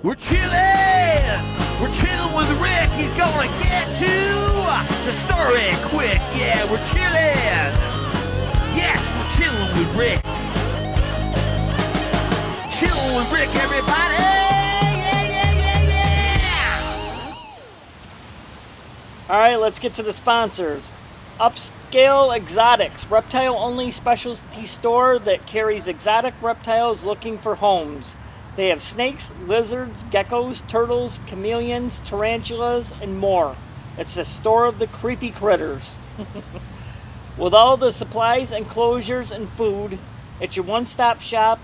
We're chillin'! We're chillin' with Rick. He's gonna get to the story quick. Yeah, we're chillin'. Yes, we're chillin' with Rick. Chillin' with Rick, everybody. Yeah. All right, let's get to the sponsors. Upscale Exotics, reptile-only specialty store that carries exotic reptiles looking for homes. They have snakes, lizards, geckos, turtles, chameleons, tarantulas, and more. It's a store of the creepy critters. With all the supplies, enclosures, and food, it's your one-stop shop,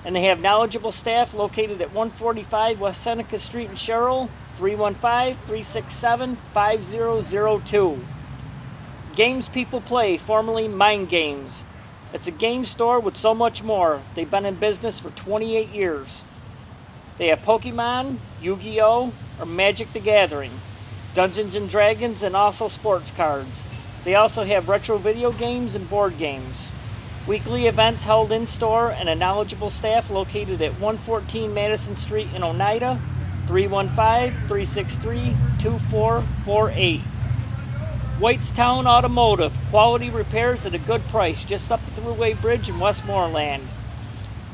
and they have knowledgeable staff located at 145 West Seneca Street in Sherrill, 315-367-5002. Games People Play, formerly Mind Games. It's a game store with so much more. They've been in business for 28 years. They have Pokemon, Yu-Gi-Oh!, or Magic the Gathering, Dungeons and Dragons, and also sports cards. They also have retro video games and board games. Weekly events held in-store and a knowledgeable staff located at 114 Madison Street in Oneida, 315-363-2448. Whitestown Automotive, quality repairs at a good price just up the Thruway Bridge in Westmoreland.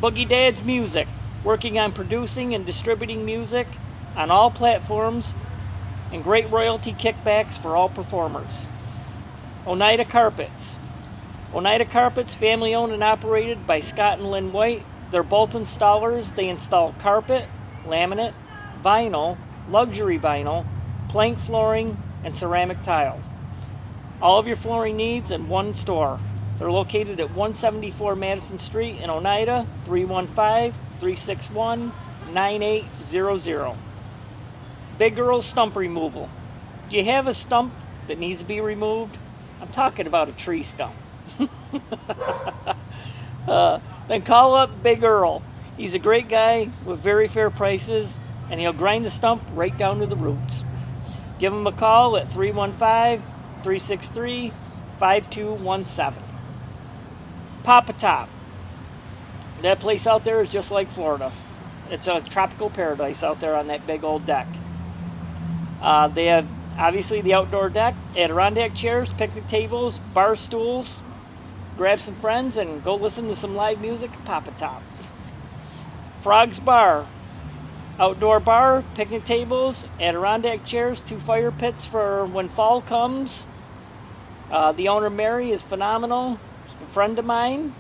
Boogie Dad's Music, working on producing and distributing music on all platforms and great royalty kickbacks for all performers. Oneida Carpets. Oneida Carpets, family owned and operated by Scott and Lynn White. They're both installers. They install carpet, laminate, vinyl, luxury vinyl, plank flooring, and ceramic tile. All of your flooring needs in one store. They're located at 174 Madison Street in Oneida, 315-361-9800. Big Girl Stump Removal. Do you have a stump that needs to be removed? I'm talking about a tree stump. Then call up Big Earl. He's a great guy with very fair prices, and he'll grind the stump right down to the roots. Give him a call at 315-363-5217. Papa Top. That place out there is just like Florida. It's a tropical paradise out there on that big old deck. They have obviously the outdoor deck, Adirondack chairs, picnic tables, bar stools. Grab some friends and go listen to some live music at Papa Top. Frog's Bar. Outdoor bar, picnic tables, Adirondack chairs, 2 fire pits for when fall comes. The owner, Mary, is phenomenal. She's a friend of mine.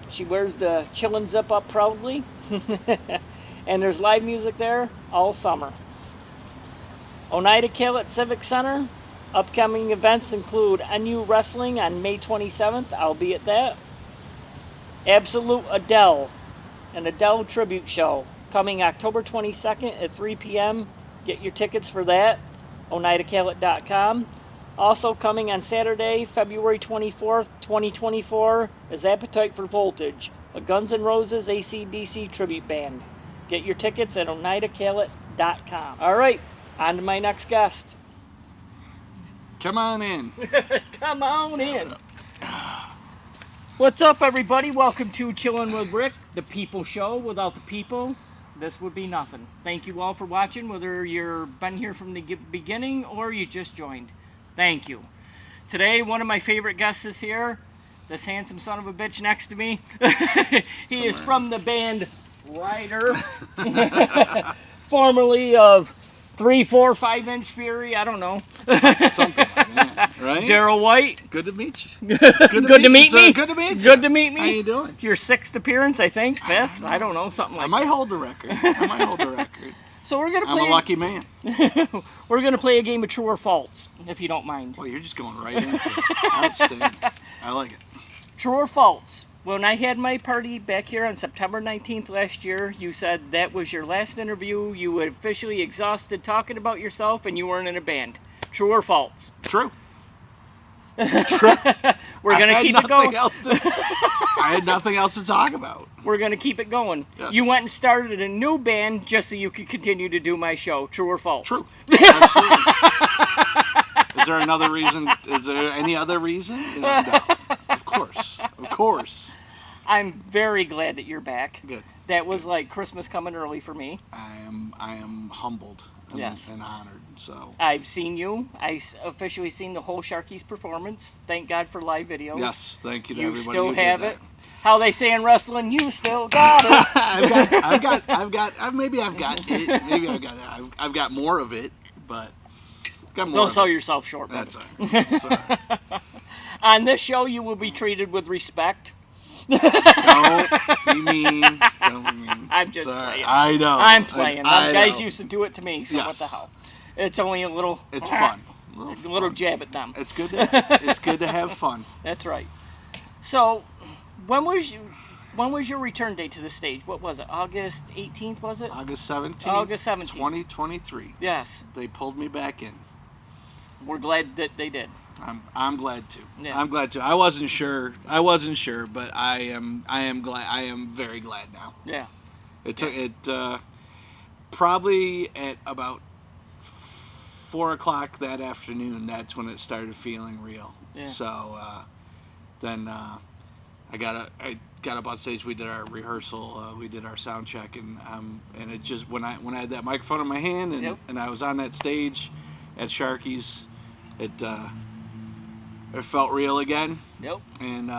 She wears the chillin' zip up proudly. And there's live music there all summer. Oneida Calet Civic Center. Upcoming events include NU Wrestling on May 27th. I'll be at that. Absolute Adele, an Adele tribute show, coming October 22nd at 3 p.m. Get your tickets for that, oneidacalet.com. Also coming on Saturday, February 24th, 2024, is Appetite for Voltage, a Guns N' Roses AC/DC tribute band. Get your tickets at oneidacalet.com. All right, on to my next guest. Come on in. Come on in. What's up, everybody? Welcome to Chillin' with Rick, the people show. Without the people, this would be nothing. Thank you all for watching, whether you've been here from the beginning or you just joined. Thank you. Today, one of my favorite guests is here. This handsome son of a bitch next to me. He is from the band Rider, formerly of 3, 4, 5-inch Fury. I don't know. Something like that, right? Darrell White. Good to meet you. Good to meet me. Good to meet you. Good to meet me. How you doing? Your 6th appearance, I think. 5th. I don't know. Something like I might hold the record. So we're gonna play. I'm a lucky man. We're gonna play a game of true or false, if you don't mind. Well, you're just going right into it. Outstanding. I like it. True or false? When I had my party back here on September 19th last year, you said that was your last interview. You were officially exhausted talking about yourself, and you weren't in a band. True or false? True. We're gonna keep it going. I had nothing else to talk about. We're gonna keep it going. Yes. You went and started a new band just so you could continue to do my show. True or false? True. Absolutely. Is there another reason? Is there any other reason? No. Of course. I'm very glad that you're back. Good. That was like Christmas coming early for me. I am humbled and, Yes. and honored. So I've seen you. Officially seen the whole Sharkies performance. Thank God for live videos. yes, thank you to You everybody. still who did have that. it. How they say in wrestling, you still got it. Maybe I've got it. Maybe I've got more of it, but got more. Don't of sell it. yourself short, brother. That's all right. That's all right. On this show, you will be treated with respect. Don't be mean. Don't be mean. I'm just It's all right. playing. I know. I'm playing. I Guys know. used to do it to me, so what Yes. the hell? It's only a little. It's fun. A little fun. jab at them. It's good. It's good to have fun. That's right. So, when was your return date to the stage? What was it? August 18th, was it? August 17th. August 17th. 2023. Yes. They pulled me back in. We're glad that they did. I'm glad to. Yeah. I'm glad to. I wasn't sure, but I am glad. I am very glad now. Yeah. It took Yes. it probably at about 4:00 that afternoon. That's when it started feeling real. Yeah. So then I got up on stage. We did our rehearsal. We did our sound check, and it just when I had that microphone in my hand and, Yep. and I was on that stage at Sharky's, it felt real again. Yep. And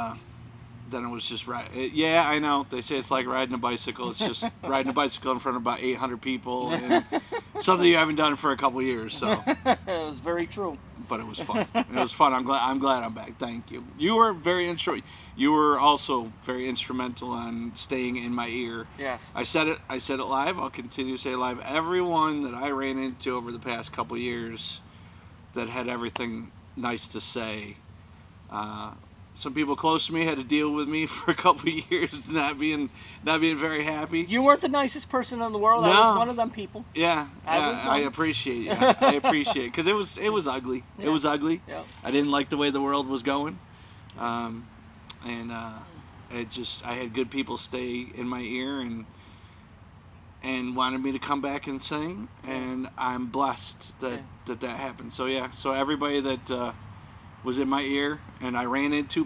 then it was just right. Yeah, I know. They say it's like riding a bicycle. It's just riding a bicycle in front of about 800 people, and something you haven't done for a couple years. So, It was very true. but it was fun. It was fun. I'm glad I'm back. Thank you. You were You were also very instrumental on staying in my ear. Yes. I said it live. I'll continue to say it live. Everyone that I ran into over the past couple years that had everything nice to say. Some people close to me had to deal with me for a couple of years, not being very happy. You weren't the nicest person in the world. I No. was one of them people. Yeah, I appreciate it. I appreciate it because it was ugly. Yeah. It was ugly. Yeah. I didn't like the way the world was going, and I had good people stay in my ear and wanted me to come back and sing, and I'm blessed that happened. So yeah, so everybody that was in my ear and I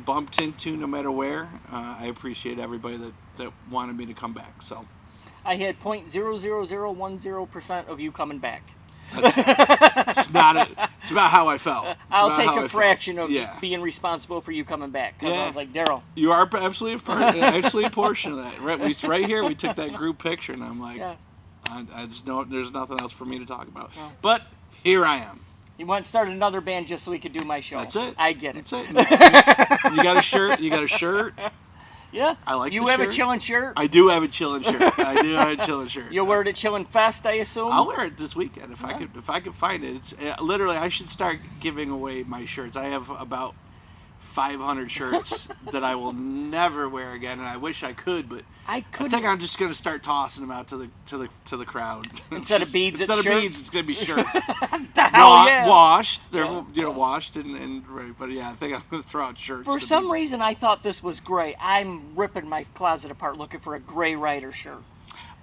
bumped into, no matter where, I appreciate everybody that wanted me to come back. So I had 0.00010% of you coming back. it's about how I felt. It's I'll about take how I a felt. fraction of Yeah. being responsible for you coming back. Because Yeah. I was like, Darrell. You are absolutely actually a portion of that. Right here, we took that group picture, and I'm like, Yes. I just know there's nothing else for me to talk about. No. But here I am. You want to start another band just so we could do my show. That's it. I get it. That's it. You got a shirt. You got a shirt. Yeah. I like You the have shirt. a chillin' shirt? I do have a chillin' shirt. I do have a chillin' shirt. You'll wear it at Chillin' Fest, I assume? I'll wear it this weekend if Yeah. I could find it. It's literally I should start giving away my shirts. I have about 500 shirts that I will never wear again, and I wish I could, but I I couldn't. think I'm just gonna start tossing them out to the crowd. Instead of beads, it's instead of shirts? beads, it's gonna be shirts. The hell yeah. Washed. They're Yeah. washed and ready. But yeah, I think I'm gonna throw out shirts. For some reason, I thought this was gray. I'm ripping my closet apart looking for a gray Rider shirt.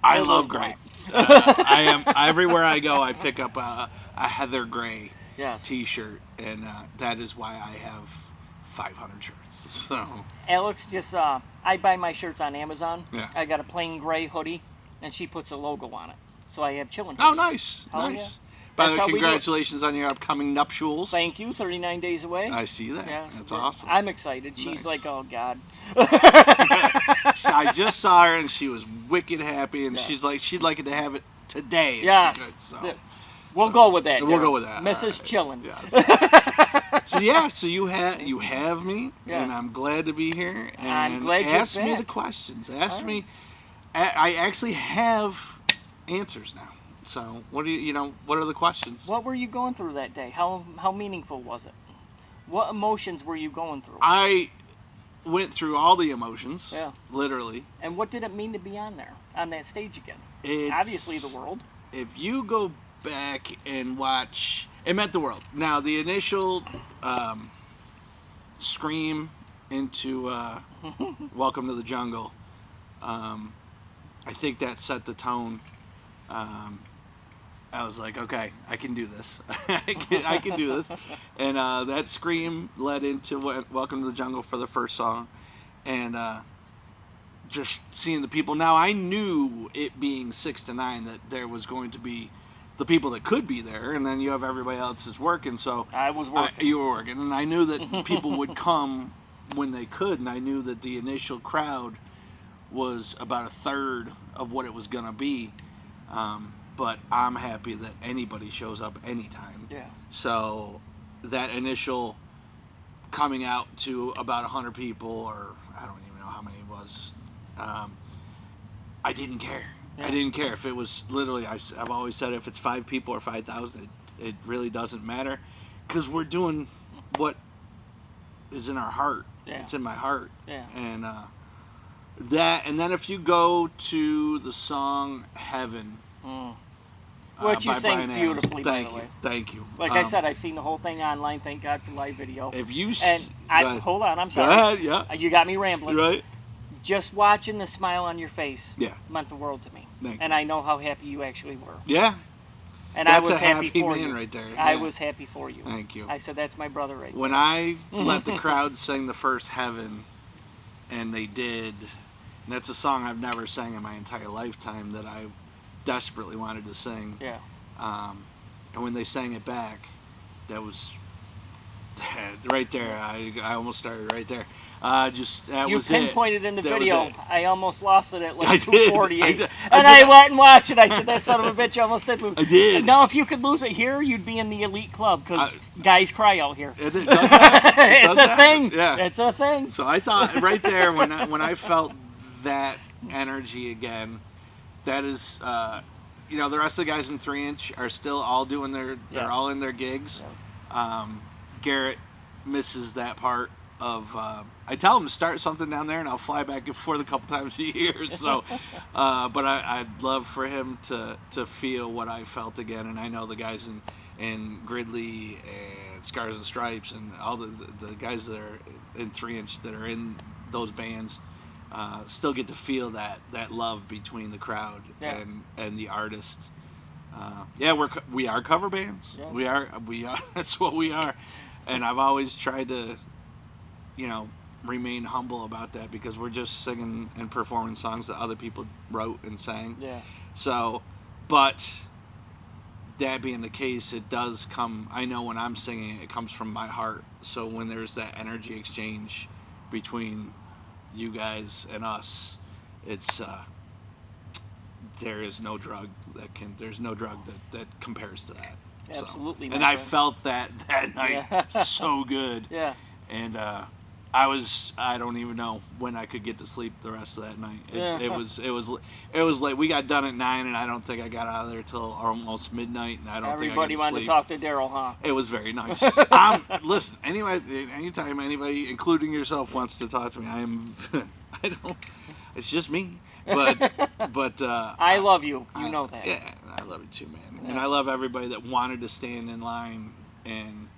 I It love was gray. black. I am everywhere I go. I pick up a heather gray Yes. T-shirt, and that is why I have 500 shirts. So Alex just, I buy my shirts on Amazon. Yeah. I got a plain gray hoodie, and she puts a logo on it. So I have Chillin' oh, hoodies. nice, Hell nice. yeah. By That's the how way, we do it. congratulations on your upcoming nuptials. Thank you. 39 days away. I see that. Yes, That's we're- awesome. I'm excited. She's Nice. like, oh, God. I just saw her and she was wicked happy, and Yeah. she'd like it to have it today. if she Yes. could, so. We'll go with that. We'll Darrell. go with that. Mrs. All right. Chillin'. Yes. So yeah, so you have me, Yes. and I'm glad to be here. And I'm glad you're ask me back. the questions. Ask All me. I actually have answers now. So what do what are the questions? What were you going through that day? How meaningful was it? What emotions were you going through? I went through all the emotions. Yeah. Literally. And what did it mean to be on there, on that stage again? It's, Obviously the world. If you go back and watch, it meant the world. Now the initial scream into Welcome to the Jungle, I think that set the tone. I was like, okay, I can do this. I can do this. And that scream led into Welcome to the Jungle for the first song. And just seeing the people. Now, I knew it being 6 to 9 that there was going to be the people that could be there, and then you have everybody else that's working. So I was working. you were working, and I knew that people would come when they could, and I knew that the initial crowd was about a third of what it was going to be. But I'm happy that anybody shows up anytime. Yeah. So that initial coming out to about 100 people, or I don't even know how many it was, I didn't care. Yeah. I didn't care if it was literally, I've always said if it's 5 people or 5,000, it really doesn't matter, because we're doing what is in our heart. Yeah. It's in my heart. Yeah. And and then if you go to the song Heaven, which you by sang Bryan Adams. beautifully, by the way. Thank you. Like I said, I've seen the whole thing online. Thank God for live video. If you Hold on, I'm sorry. Go ahead, yeah. You got me rambling. Right. Just watching the smile on your face Yeah. meant the world to me. Thank and you. I know how happy you actually were. Yeah. And That's I was a happy happy for man you. right there. I Yeah. was happy for you. Thank you. I said, that's my brother right When there. I let the crowd sing the first Heaven, and they did, and that's a song I've never sang in my entire lifetime that I desperately wanted to sing. Yeah. And when they sang it back, that was right there. I almost started right there. That You was it. pinpointed in the That was video. it. I almost lost it at I like did. 248. I And I went and watched it. I said, that son of a bitch almost did lose. I did. Now, if you could lose it here, you'd be in the elite club, because guys cry out here. It does happen. It It's does a happen. thing. Yeah. It's a thing. So I thought right there when I felt that energy again, that is, the rest of the guys in 3-inch are still all doing they're Yes. all in their gigs. Yep. Garrett misses that part of, I tell him to start something down there and I'll fly back and forth a couple times a year. So, but I'd love for him to feel what I felt again. And I know the guys in Gridley and Scars and Stripes and all the guys that are in 3-inch that are in those bands still get to feel that love between the crowd Yeah. and the artist. We are cover bands. Yes. We are. That's what we are. And I've always tried to, remain humble about that, because we're just singing and performing songs that other people wrote and sang. Yeah. So, but that being the case, it does come, I know when I'm singing, it comes from my heart. So when there's that energy exchange between you guys and us, it's, there is no drug there's no drug that compares to that. Absolutely. So, my and I friend. felt that night Yeah. so good. Yeah. And I don't even know when I could get to sleep the rest of that night. It was late. We got done at 9, and I don't think I got out of there till almost midnight. And I don't Everybody think I got wanted to sleep. talk to Darrell, huh? It was very nice. Listen, anyway, anytime anybody, including yourself, wants to talk to me, it's just me. But I love you. You know that. Yeah, I love you too, man. And I love everybody that wanted to stand in line and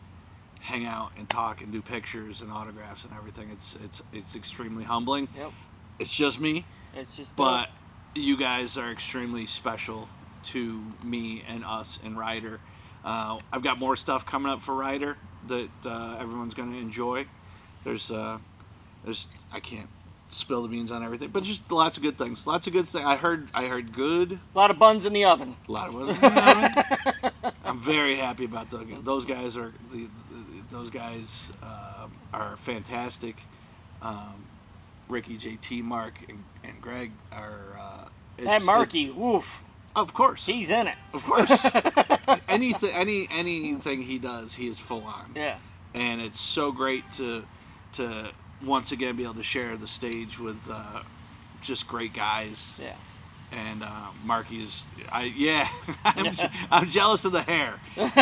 hang out and talk and do pictures and autographs and everything. It's extremely humbling. Yep. It's just me, It's just. but you guys are extremely special to me and us and Ryder. I've got more stuff coming up for Ryder that everyone's going to enjoy. There's I can't spill the beans on everything, but just lots of good things. Lots of good things. I heard good. A lot of buns in the oven. A lot of it. I'm very happy about those. Those guys are are fantastic. Ricky, JT, Mark, and Greg are. That Marky, oof. Of course. He's in it. Of course. Anything he does, he is full on. Yeah. And it's so great to once again be able to share the stage with just great guys. Yeah. And Marky's, I'm jealous of the hair. If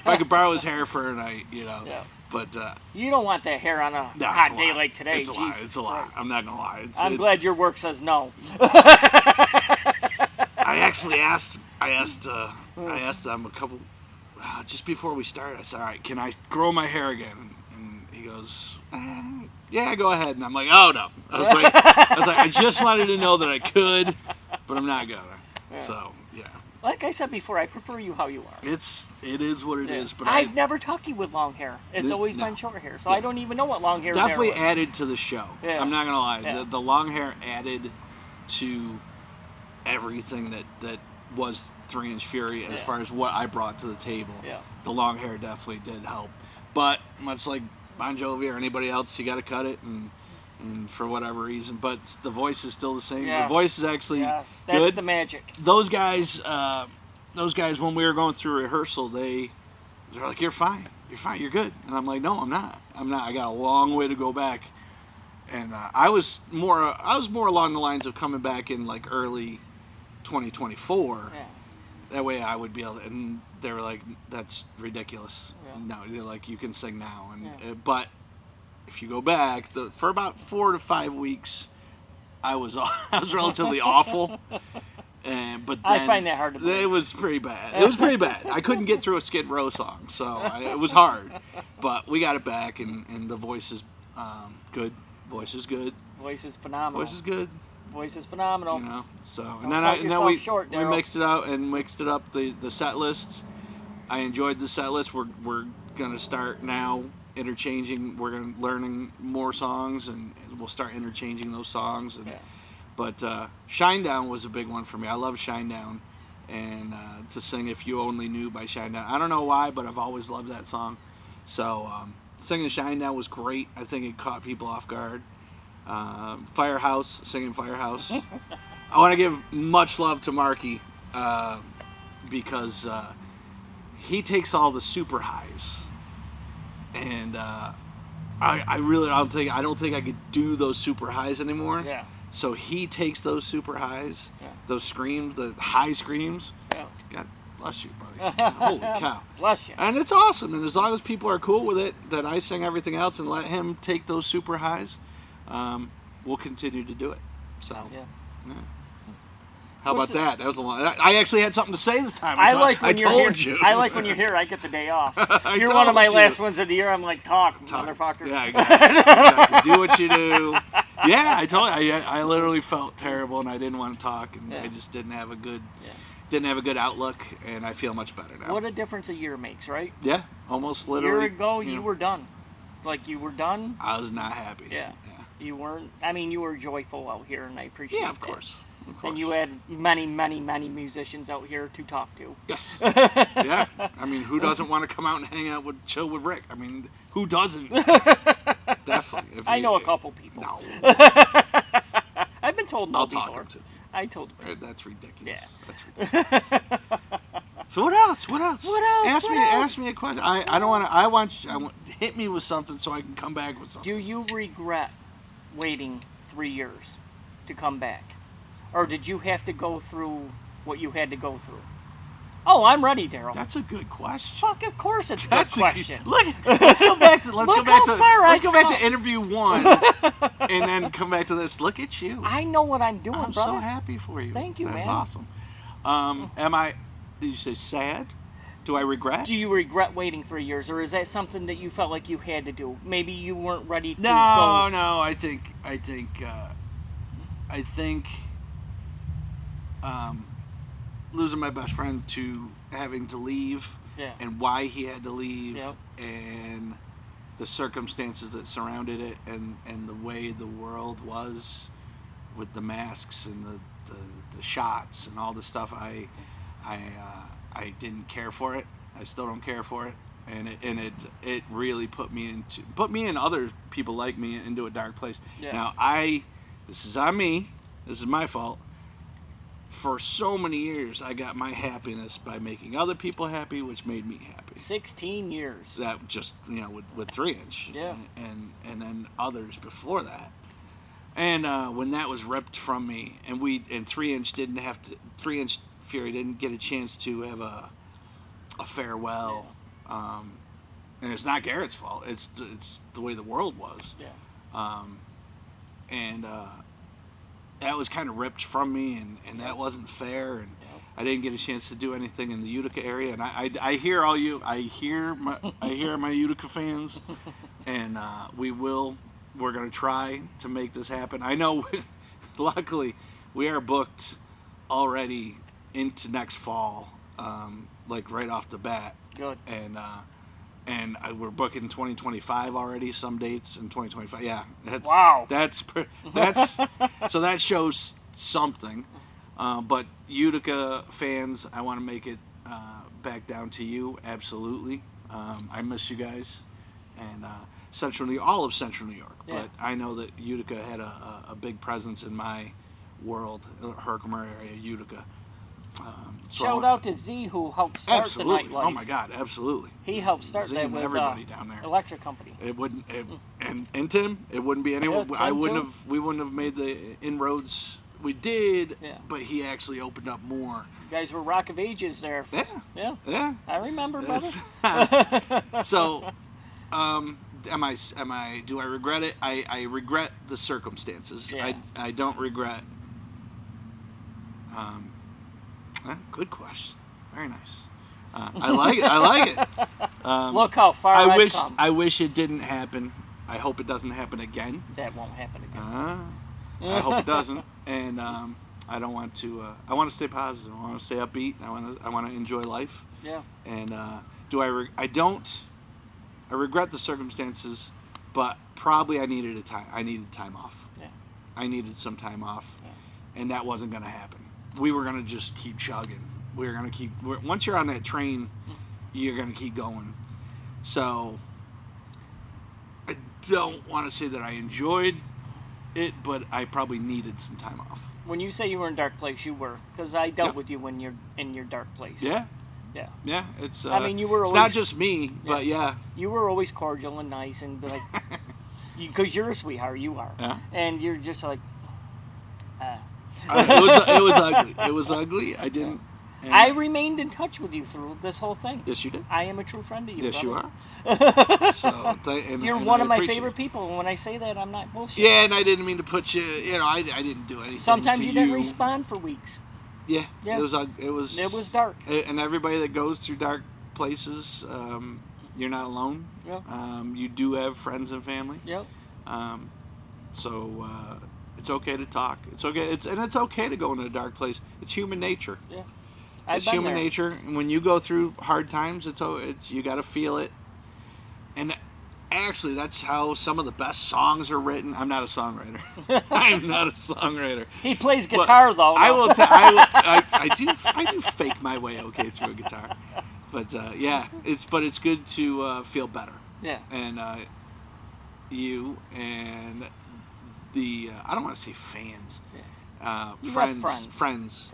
I could borrow his hair for a night, Yeah. But You don't want that hair on a no, hot day like today. It's a lie. Jesus It's a lie. Christ. I'm not gonna lie. I'm glad your work says no. I actually asked them a couple just before we started. I said, "All right, can I grow my hair again?" And he goes, "Yeah, go ahead." And I'm like, "Oh no!" I was like, I just wanted to know that I could, but I'm not gonna. Yeah. So yeah. Like I said before, I prefer you how you are. It is what it is. But I've never talked to you with long hair. It's always been short hair, so I don't even know what long hair. Definitely was. added to the show. Yeah. I'm not gonna lie. Yeah. The long hair added to everything that was 3-inch Fury as far as what I brought to the table. Yeah. The long hair definitely did help. But much like Bon Jovi or anybody else, you got to cut it and for whatever reason. But the voice is still the same. Yes. The voice is actually that's good. the magic. Those guys, when we were going through rehearsal, they're like, "You're fine. You're fine. You're good." And I'm like, "No, I'm not. I'm not. I got a long way to go back." And I was more along the lines of coming back in like early 2024. Yeah. That way I would be able to, and they were like, "That's ridiculous." Yeah. No, they're like, "You can sing now." And Yeah. but if you go back, for about 4 to 5 weeks, I was relatively awful. But then, I find that hard to believe. It was pretty bad. It was pretty bad. I couldn't get through a Skid Row song, so it was hard. But we got it back, and the voice is good. Voice is good. Voice is phenomenal. Voice is good. Voice is phenomenal. You know, so Don't and then cut then yourself we short, Darrell. mixed it out and mixed it up the set lists. I enjoyed the set list. We're gonna start now interchanging. We're gonna learning more songs and we'll start interchanging those songs. And, Yeah. But Shinedown was a big one for me. I love Shinedown, and to sing "If You Only Knew" by Shinedown. I don't know why, but I've always loved that song. So singing Shinedown was great. I think it caught people off guard. Firehouse, singing Firehouse. I want to give much love to Marky because he takes all the super highs, and I really don't think I could do those super highs anymore. Yeah. So he takes those super highs, Yeah. those screams, the high screams. Yeah. God bless you, buddy. Holy cow. Bless you. And it's awesome. And as long as people are cool with it, that I sing everything else and let him take those super highs, we'll continue to do it. So, Yeah. yeah. How What's about that? That was a long. I actually had something to say this time. I like when I you're told here. you. I like when you're here. I get the day off. I You're one of told my you. last ones of the year. I'm like, talk. Motherfucker. Yeah, exactly. Do what you do. Yeah, I told you. I literally felt terrible and I didn't want to talk and I just didn't have a good outlook and I feel much better now. What a difference a year makes, right? Yeah, almost A literally. year ago, you you know, were done. Like, you were done. I was not happy. Yeah. You weren't. I mean, you were joyful out here, and I appreciate Yeah, of that. course. Of course. And you had many, many, many musicians out here to talk to. Yes. Yeah. I mean, who doesn't want to come out and hang out chill with Rick? I mean, who doesn't? Definitely. I know a couple people. No. I've been told no I'll before. talk him to. I told him. That's ridiculous. Yeah. That's ridiculous. So what else? What else? What else? Ask What me. else? Ask me a question. I don't want to. I want hit me with something so I can come back with something. Do you regret waiting 3 years to come back? Or did you have to go through what you had to go through? Oh, I'm ready, Darrell. That's a good question. Fuck, of course it's a good That's question. Look, let's go back to Look how far let's go I've back come. to interview 1, and then come back to this. Look at you. I know what I'm doing, I'm brother. so happy for you. Thank you, That's man. awesome. Am I? Did you say sad? Do I regret? Do you regret waiting 3 years, or is that something that you felt like you had to do? Maybe you weren't ready to No. go. I think losing my best friend to having to leave Yeah. and why he had to leave Yep. and the circumstances that surrounded it and the way the world was with the masks and the shots and all the stuff I didn't care for it. I still don't care for it. And it really put me and other people like me into a dark place. Yeah. Now this is on me. This is my fault. For so many years, I got my happiness by making other people happy, which made me happy. 16 years. That just with 3-inch. Yeah. And then others before that. And when that was ripped from me, and 3-inch 3-inch Fury didn't get a chance to have a farewell. Yeah. And it's not Garrett's fault. It's the way the world was. Yeah. And that was kind of ripped from me, and that wasn't fair. And I didn't get a chance to do anything in the Utica area. And I hear all you. I hear my Utica fans, and we're gonna try to make this happen. I know. Luckily, we are booked already into next fall, like right off the bat. Good. And we're booking 2025 already. Some dates in 2025. Yeah, Wow. That's so that shows something. But Utica fans, I want to make it back down to you. Absolutely. I miss you guys, and all of Central New York. Yeah. But I know that Utica had a big presence in my world, Herkimer area, Utica. Shout out to Z, who helped start absolutely. the nightlife. Oh my God, absolutely. He helped start Z that and with everybody down there. Electric Company. It wouldn't, and Tim, it wouldn't be anyone. Yeah, I Tim wouldn't too. have. We wouldn't have made the inroads we did. Yeah. But he actually opened up more. You guys were Rock of Ages there. Yeah. Yeah. Yeah. I remember, brother. So, do I regret it? I regret the circumstances. Yeah. I don't regret. Good question. Very nice. I like it. I like it. Look how far I've come. I wish it didn't happen. I hope it doesn't happen again. That won't happen again. I hope it doesn't. And I don't want to. I want to stay positive. I want to stay upbeat. I want to enjoy life. Yeah. And I don't. I regret the circumstances, but probably I needed time off. Yeah. I needed some time off, Yeah. and that wasn't going to happen. We were going to just keep chugging. We were going to keep. Once you're on that train, you're going to keep going. So I don't want to say that I enjoyed it, but I probably needed some time off. When you say you were in a dark place, you were, because I dealt Yep. with you when you're in your dark place. Yeah. Yeah. Yeah. It's. I mean, you were It's always. not just me, but yeah. You were always cordial and nice and like, because you're a sweetheart, you are, Yeah. and you're just like. It was ugly. It was ugly. I didn't. and- I remained in touch with you through this whole thing. Yes, you did. I am a true friend of you. Yes, you brother. are. So, You're one of my favorite people, and when I say that, I'm not bullshit. Yeah, and I didn't mean to put you. I didn't do anything. Sometimes to you didn't respond for weeks. Yeah. Yeah. It was. It was. It was dark. And everybody that goes through dark places, you're not alone. Yeah. You do have friends and family. Yep. So it's okay to talk. It's okay. It's okay to go into a dark place. It's human nature. Yeah. I've It's been human there. nature. And when you go through hard times, it's you got to feel it. And actually, that's how some of the best songs are written. I'm not a songwriter. I'm not a songwriter. He plays guitar though. I will. I do fake my way okay through a guitar. But yeah, it's good to feel better. Yeah. And you and the I don't want to say fans. You Friends. have friends.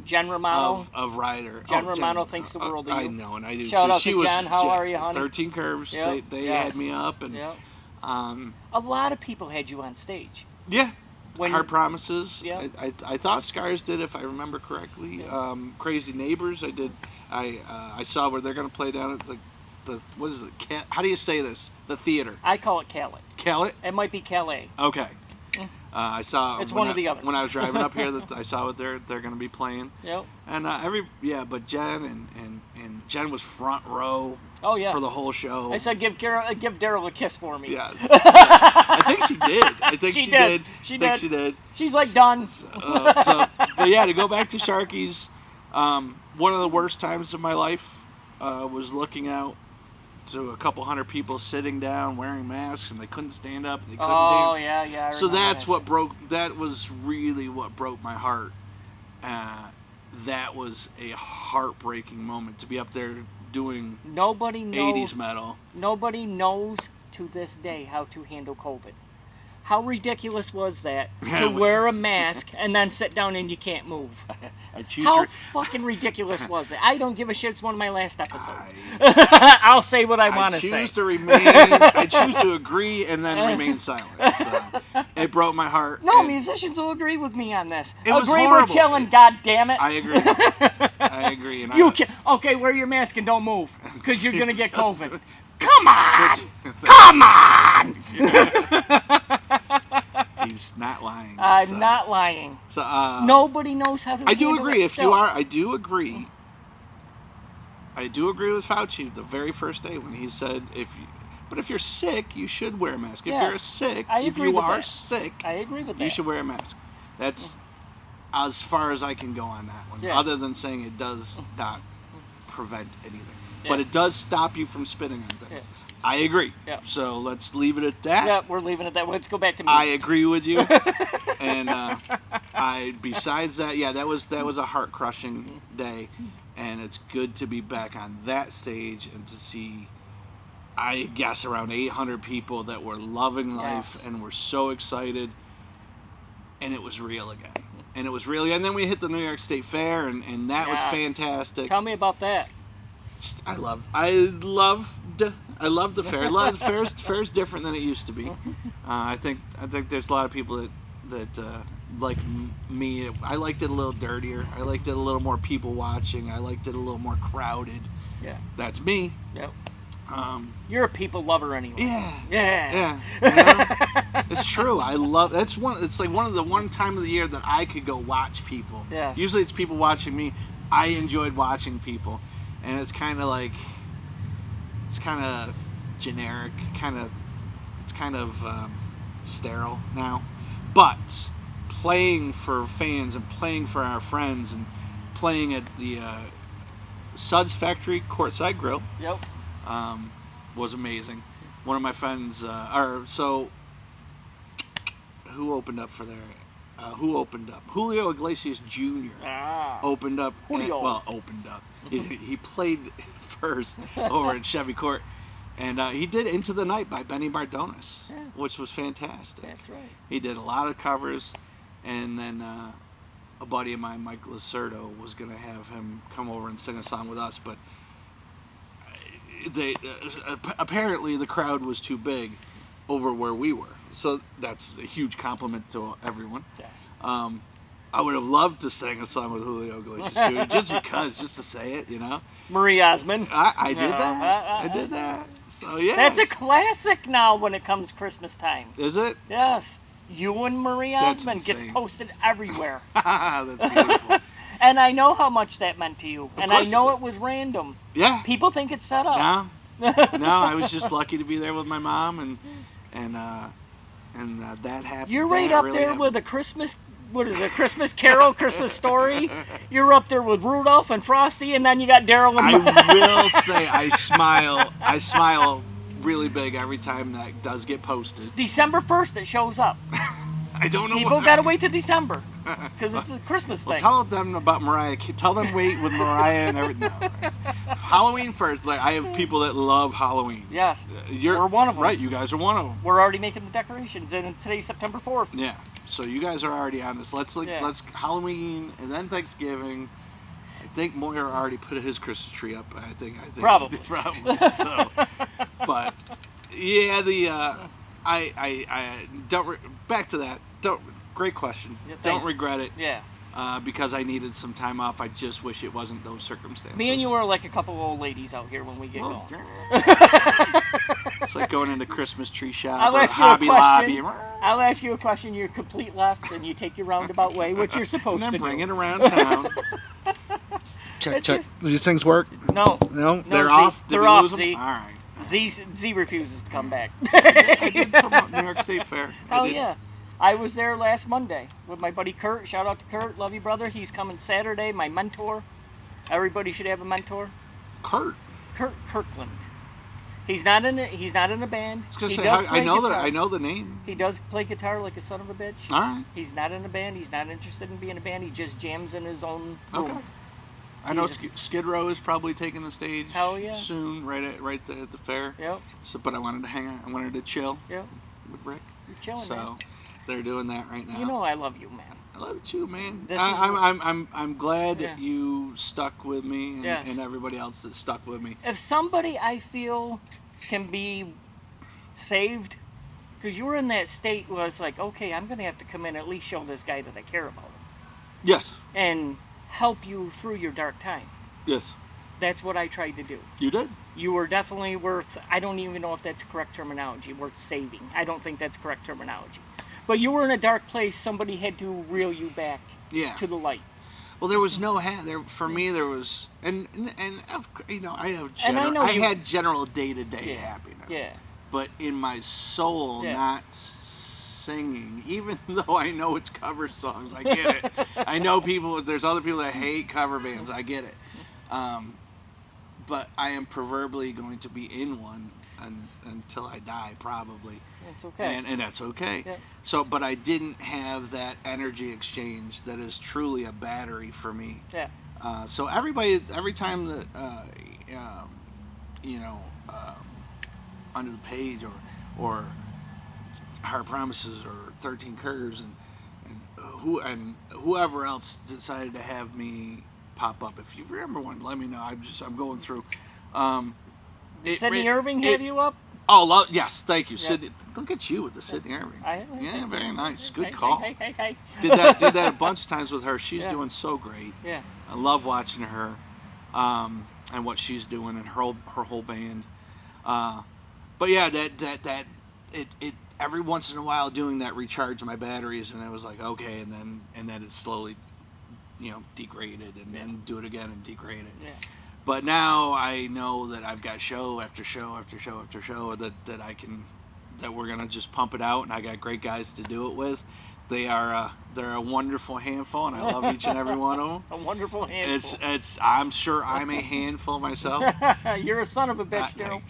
Jen Romano. Of Ryder. Jen Romano thinks the world of I you. know, and I do Shout too. out to Jen. How are you, honey? 13 Curves. Yep. They Yes. had me up, and Yep. A lot of people had you on stage. yeah. When Hard Promises. Yeah. I thought Scars did, if I remember correctly. Yeah. Crazy Neighbors. I did. I saw where they're going to play down at the what is it? How do you say this? The theater. I call it Calais. Calais. It might be Calais. Okay. I saw. It's when one or the other. When I was driving up here, that I saw what they're going to be playing. Yep. And but Jen and Jen was front row. Oh yeah. For the whole show. I said give Darrell a kiss for me. Yes. I think she did. I think She she did. did. She I think did. she did. She's like done. But yeah, to go back to Sharky's, one of the worst times of my life was looking out to a couple hundred people sitting down wearing masks, and they couldn't stand up, and they couldn't Oh dance. yeah. I So remember that's that what shit. broke. That was really what broke my heart. That was a heartbreaking moment to be up there doing Nobody knows. 80s metal. Nobody knows to this day how to handle COVID. How ridiculous was that to wear a mask and then sit down and you can't move? I choose. How fucking ridiculous was it? I don't give a shit. It's one of my last episodes. I'll say what I want to say. I choose to remain. I choose to agree and then remain silent. So it broke my heart. No, and musicians will agree with me on this. It was agree horrible. we're chilling, God damn it. I agree. I agree. And You can okay, wear your mask and don't move, because you're gonna get COVID. Come on! Come on! He's not lying. I'm not lying. So Nobody knows how to I do handle agree. it If still. you are, I do agree. I do agree with Fauci the very first day when he said, but if you're sick, you should wear a mask. If Yes, you're sick, I if agree you with are that. sick, I agree with that. you should wear a mask. That's as far as I can go on that one. Yeah. Other than saying it does not prevent anything. Yeah. But it does stop you from spitting on things. Yeah. I agree. Yeah. So let's leave it at that. Yeah, we're leaving it that way. Let's go back to I music. agree with you. And besides that, yeah, that was a heart crushing day, and it's good to be back on that stage and to see, I guess, around 800 people that were loving life Yes. and were so excited, and it was real again. And it was really, and then we hit the New York State Fair, and that was Yes. fantastic. Tell me about that. I loved the fair. The fair's different than it used to be. I think there's a lot of people that like me. I liked it a little dirtier. I liked it a little more people watching. I liked it a little more crowded. Yeah. That's me. Yep. You're a people lover anyway. Yeah. Yeah. You know? It's true. I love. It's like one time of the year that I could go watch people. Yes. Usually it's people watching me. I enjoyed watching people, and it's kind of generic. It's kind of sterile now. But playing for fans and playing for our friends and playing at the Suds Factory Courtside Grill. Yep. Was amazing. One of my friends, who opened up for there? Who opened up? Julio Iglesias Jr. Opened up. Julio. Opened up. He played first over at Chevy Court, and he did "Into the Night" by Benny Bardones, Yeah. which was fantastic. That's right. He did a lot of covers, and then a buddy of mine, Mike Lacerdo, was going to have him come over and sing a song with us, but apparently the crowd was too big over where we were. So that's a huge compliment to everyone. Yes. I would have loved to sing a song with Julio Iglesias Jr. just to say it, you know. Marie Osmond. I did that. I did that. So yeah. That's a classic now when it comes Christmas time. Is it? Yes. You and Marie That's Osmond gets insane. posted everywhere. That's beautiful. And I know how much that meant to you. And I course know it it was random. Yeah. People think it's set up. No, I was just lucky to be there with my mom, and that happened. You're right that up really there happened. with a Christmas, what is it, Christmas Carol, Christmas Story. You're up there with Rudolph and Frosty, and then you got Darrell and I will say I smile really big every time that does get posted. December 1st it shows up. I don't know People why. gotta wait till December because it's a Christmas thing. Tell them about Mariah. Tell them wait with Mariah and everything. No. Halloween first. Like I have people that love Halloween. Yes, We're one of them. Right, you guys are one of them. We're already making the decorations, and today's September 4th. Yeah. So you guys are already on this. Let's Halloween and then Thanksgiving. I think Moyer already put his Christmas tree up. I think Probably. probably. So, but yeah, I don't. Back to that. Great question. Yeah, Don't regret it. Yeah. Because I needed some time off. I just wish it wasn't those circumstances. Me and you are like a couple of old ladies out here when we get Well, going. It's like going into Christmas tree shop I'll or ask you a Hobby question. Lobby. I'll ask you a question. You're complete left, and you take your roundabout way, which you're supposed And to then bring do. it around town. Check. It's just- These things work? No, No, they're Z. off. Did They're we off, lose them? Z. All right. Z refuses to come back. I did promote New York State Fair. Oh yeah, I was there last Monday with my buddy Kurt. Shout out to Kurt, love you brother. He's coming Saturday. My mentor. Everybody should have a mentor. Kurt. Kurt Kirkland. He's not in a band. I was gonna He say, does I play know guitar. that. I know the name. He does play guitar like a son of a bitch. All right. He's not in a band. He's not interested in being in a band. He just jams in his own room. Okay. I know He's Skid Row is probably taking the stage. Hell yeah. Soon, right at the fair. Yep. So, but I wanted to hang out. I wanted to chill Yep. with Rick. You're chilling, So man. they're doing that right now. You know I love you, man. I love you too, man. This is I'm glad Yeah. that you stuck with me and, Yes. and everybody else that stuck with me. If somebody I feel can be saved, because you were in that state where it's like, okay, I'm going to have to come in and at least show this guy that I care about him Yes. and help you through your dark time. Yes. That's what I tried to do. You did. You were definitely worth, I don't even know if that's correct terminology, worth saving. I don't think that's correct terminology. But you were in a dark place, somebody had to reel you back Yeah. to the light. Well, there was no there for me. There was and you know I have And I general, know I you- had general day-to-day Yeah. happiness. Yeah. But in my soul, Yeah. not singing, even though I know it's cover songs. I get it. I know there's other people that hate cover bands. I get it. But I am proverbially going to be in one until I die, probably. It's okay. And that's okay. Yeah. So, but I didn't have that energy exchange that is truly a battery for me. Yeah. So every time that, Under the Page or Hard Promises or 13 Curves and whoever else decided to have me pop up. If you remember one, let me know. I'm going through. Did Sidney Irving have you up? Oh, yes, thank you, Yeah. Sidney. Look at you with the Sidney Irving. Yeah, very nice. Good Hey, call. Hey. Did that a bunch of times with her. She's Yeah. doing so great. Yeah. I love watching her, and what she's doing and her whole band. But yeah, that it every once in a while doing that recharge my batteries, and it was like okay, and then it slowly, degraded, and then do it again and degrade it. Yeah. But now I know that I've got show after show after show after show that we're gonna just pump it out, and I got great guys to do it with. They're a wonderful handful, and I love each and every one of them. A wonderful handful. I'm sure I'm a handful myself. You're a son of a bitch, Darrell.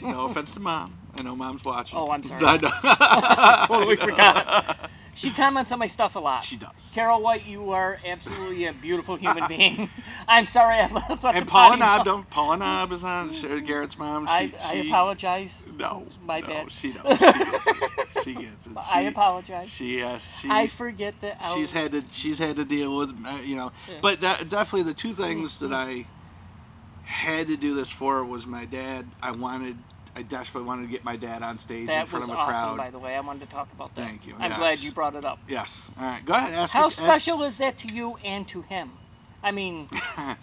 No offense to Mom. I know Mom's watching. Oh, I'm sorry. I Totally forgot. She comments on my stuff a lot. She does. Carol White, you are absolutely a beautiful human being. I'm sorry I left And Paula Knob, Paula Knob is on. Garrett's mom. I apologize. No, My bad. She knows. She gets it. I apologize. She has. I forget that. She's had to deal with, Yeah. But definitely the two things that I had to do this for was my dad. I desperately wanted to get my dad on stage in front of a crowd. That was awesome, by the way. I wanted to talk about that. Thank you. I'm glad you brought it up. Yes. All right. Go ahead. How special is that to you and to him? I mean,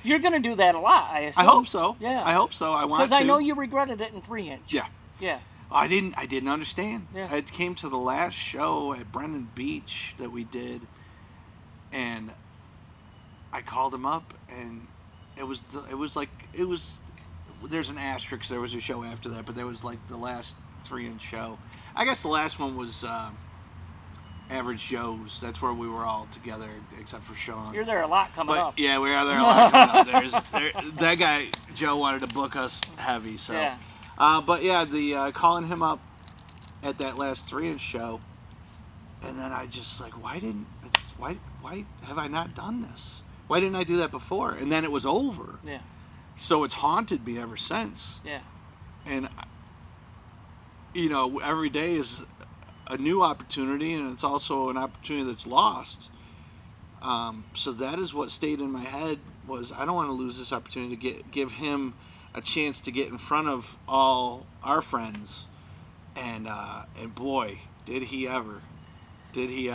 you're going to do that a lot, I assume. I hope so. Yeah. I hope so. I want to. Because I know you regretted it in 3-inch. Yeah. Yeah. I didn't understand. Yeah. I came to the last show at Brendan Beach that we did, and I called him up, and there's an asterisk. There was a show after that, but there was like the last 3-inch show. I guess the last one was Average Joe's. That's where we were all together, except for Sean. You're there a lot coming up. Yeah, we are there a lot coming up. That guy Joe wanted to book us heavy, so. Yeah. But yeah, the calling him up at that last 3-inch show, and then I just like, why have I not done this? Why didn't I do that before? And then it was over. Yeah. So it's haunted me ever since. Yeah. And every day is a new opportunity, and it's also an opportunity that's lost. So that is what stayed in my head was I don't want to lose this opportunity to give him a chance to get in front of all our friends, and boy, did he ever. He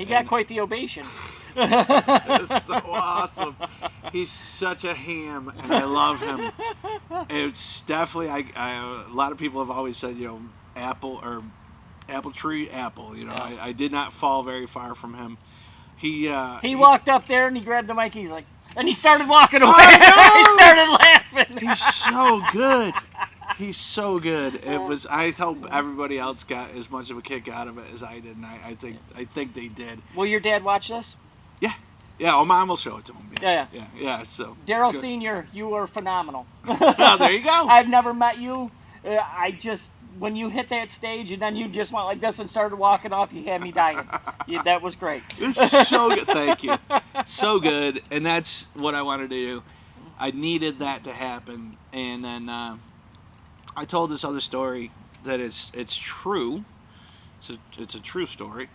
got quite the ovation. It's so awesome. He's such a ham, and I love him. It's definitely, a lot of people have always said, apple tree. Yeah. I did not fall very far from him. He walked up there and he grabbed the mic. He's like, and he started walking away. He started laughing. He's so good. He's so good. I hope everybody else got as much of a kick out of it as I did, and I think they did. Will your dad watch this? Yeah. Oh, Mom will show it to him. Yeah. So Darrell good. Sr., you are phenomenal. Oh, there you go. I've never met you. When you hit that stage and then you just went like this and started walking off, you had me dying. That was great. It's so good. Thank you. So good. And that's what I wanted to do. I needed that to happen. And then I told this other story that it's true. It's a true story.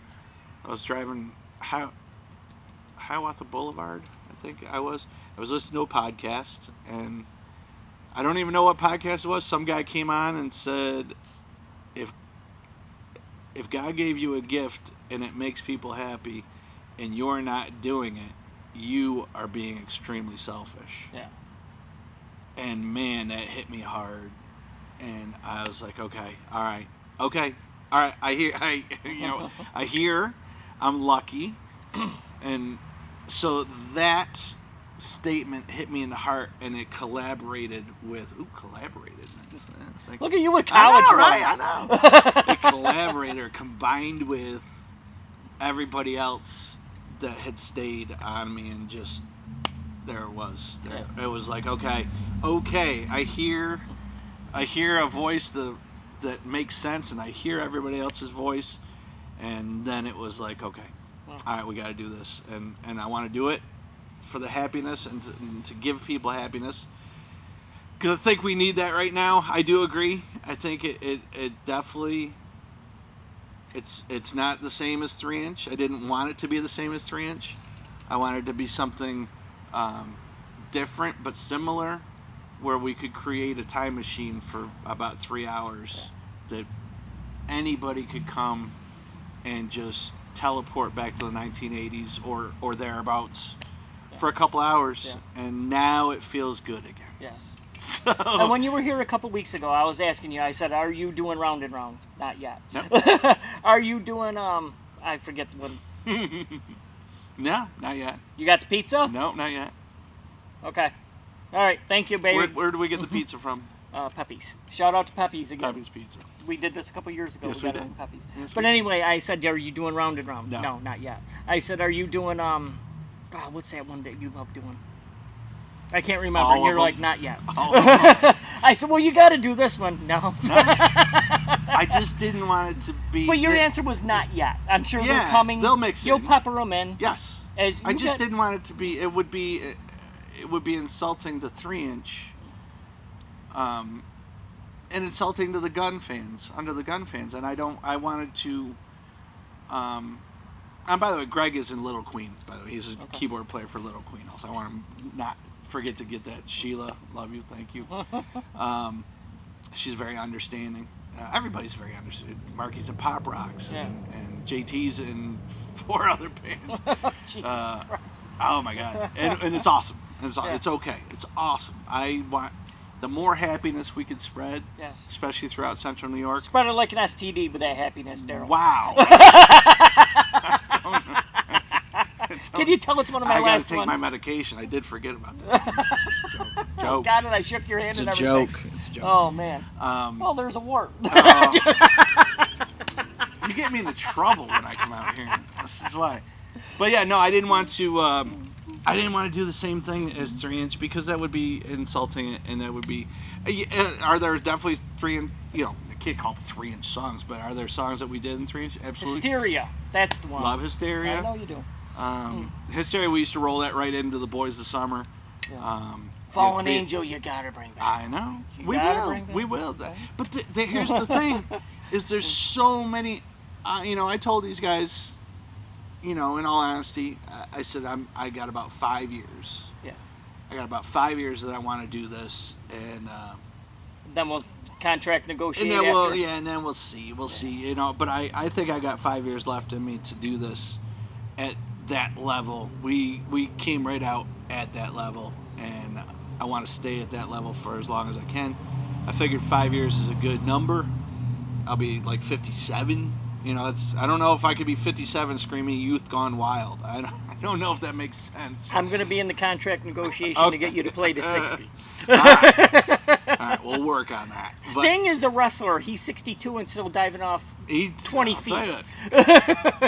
I was driving Hiawatha Boulevard, I think I was listening to a podcast, and I don't even know what podcast it was. Some guy came on and said, if God gave you a gift and it makes people happy and you're not doing it, you are being extremely selfish. Yeah. And man, that hit me hard. And I was like, okay, all right. I hear I'm lucky. And so that statement hit me in the heart, and it collaborated with collaborated. Look at you with college, right? right? I know. It collaborated or combined with everybody else that had stayed on me, and just there it was. There it was like, okay, I hear a voice that makes sense, and I hear everybody else's voice, and then it was like, okay, all right, we got to do this, and I want to do it for the happiness and to give people happiness, because I think we need that right now. I do agree. I think it definitely, it's not the same as 3-inch. I didn't want it to be the same as 3-inch. I wanted it to be something different but similar, where we could create a time machine for about 3 hours that anybody could come and just teleport back to the 1980s or thereabouts for a couple hours, and now it feels good again. Yes. So, and when you were here a couple weeks ago, I was asking you, I said, are you doing round and round? Not yet. Nope. Are you doing, I forget the one. No, not yet. You got the pizza? No, not yet. Okay. All right. Thank you, baby. Where do we get the pizza from? Pepe's. Shout out to Pepe's again. Pepe's Pizza. We did this a couple years ago. Yes, we we got it did. from Pepe's. Yes, But we anyway, I said, are you doing round and round? No. No, not yet. I said, are you doing, what's that one that you love doing? I can't remember. All of You're them. like, not yet. All of them. I said, well, you got to do this one. No. I just didn't want it to be. But your answer was not yet. I'm sure they're Yeah, coming. they'll mix You'll in. pepper them in. Yes. As I you just got- didn't want it to be. It would be insulting to 3-inch. And insulting to the gun fans, and I wanted to. And by the way, Greg is in Little Queen. By the way, he's a keyboard player for Little Queen. Also, I want to not forget to get that. Sheila, love you, thank you. She's very understanding. Everybody's very understanding. Marky's in Pop Rocks, and JT's in 4 other bands. Jesus Christ. Oh my God, and it's awesome. It's okay. It's awesome. I want the more happiness we could spread, especially throughout Central New York. Spread it like an STD with that happiness, Darrell. Wow. Can you tell it's one of my I gotta last take ones? my medication. I did forget about that. Joke. Got it. I shook your hand It's and a everything. joke. It's a joke. Oh man. Well, there's a wart. You get me into trouble when I come out here. This is why. But yeah, no, I didn't want to. I didn't want to do the same thing as 3-inch, because that would be insulting, and that would be. Are there definitely 3-inch? You know, I can't call them 3-inch songs, but are there songs that we did in 3-inch? Absolutely. Hysteria. That's the one. Love Hysteria. I know you do. Hysteria, we used to roll that right into the Boys of Summer. Yeah. Fallen Angel, you gotta bring back. I know. You We gotta will. bring back. We will. But here's the thing, is there's so many. I told these guys, in all honesty, I said I got about 5 years. Yeah. I got about 5 years that I want to do this, and Then we'll contract negotiate and then after. and then we'll see. We'll see. But I think I got 5 years left in me to do this at that level. We came right out at that level, and I want to stay at that level for as long as I can. I figured 5 years is a good number. I'll be like 57. I don't know if I could be 57 screaming "Youth Gone Wild." I don't know if that makes sense. I'm going to be in the contract negotiation to get you to play to 60. All right, we'll work on that. Sting is a wrestler. He's 62 and still diving off 20 I'll tell feet. you,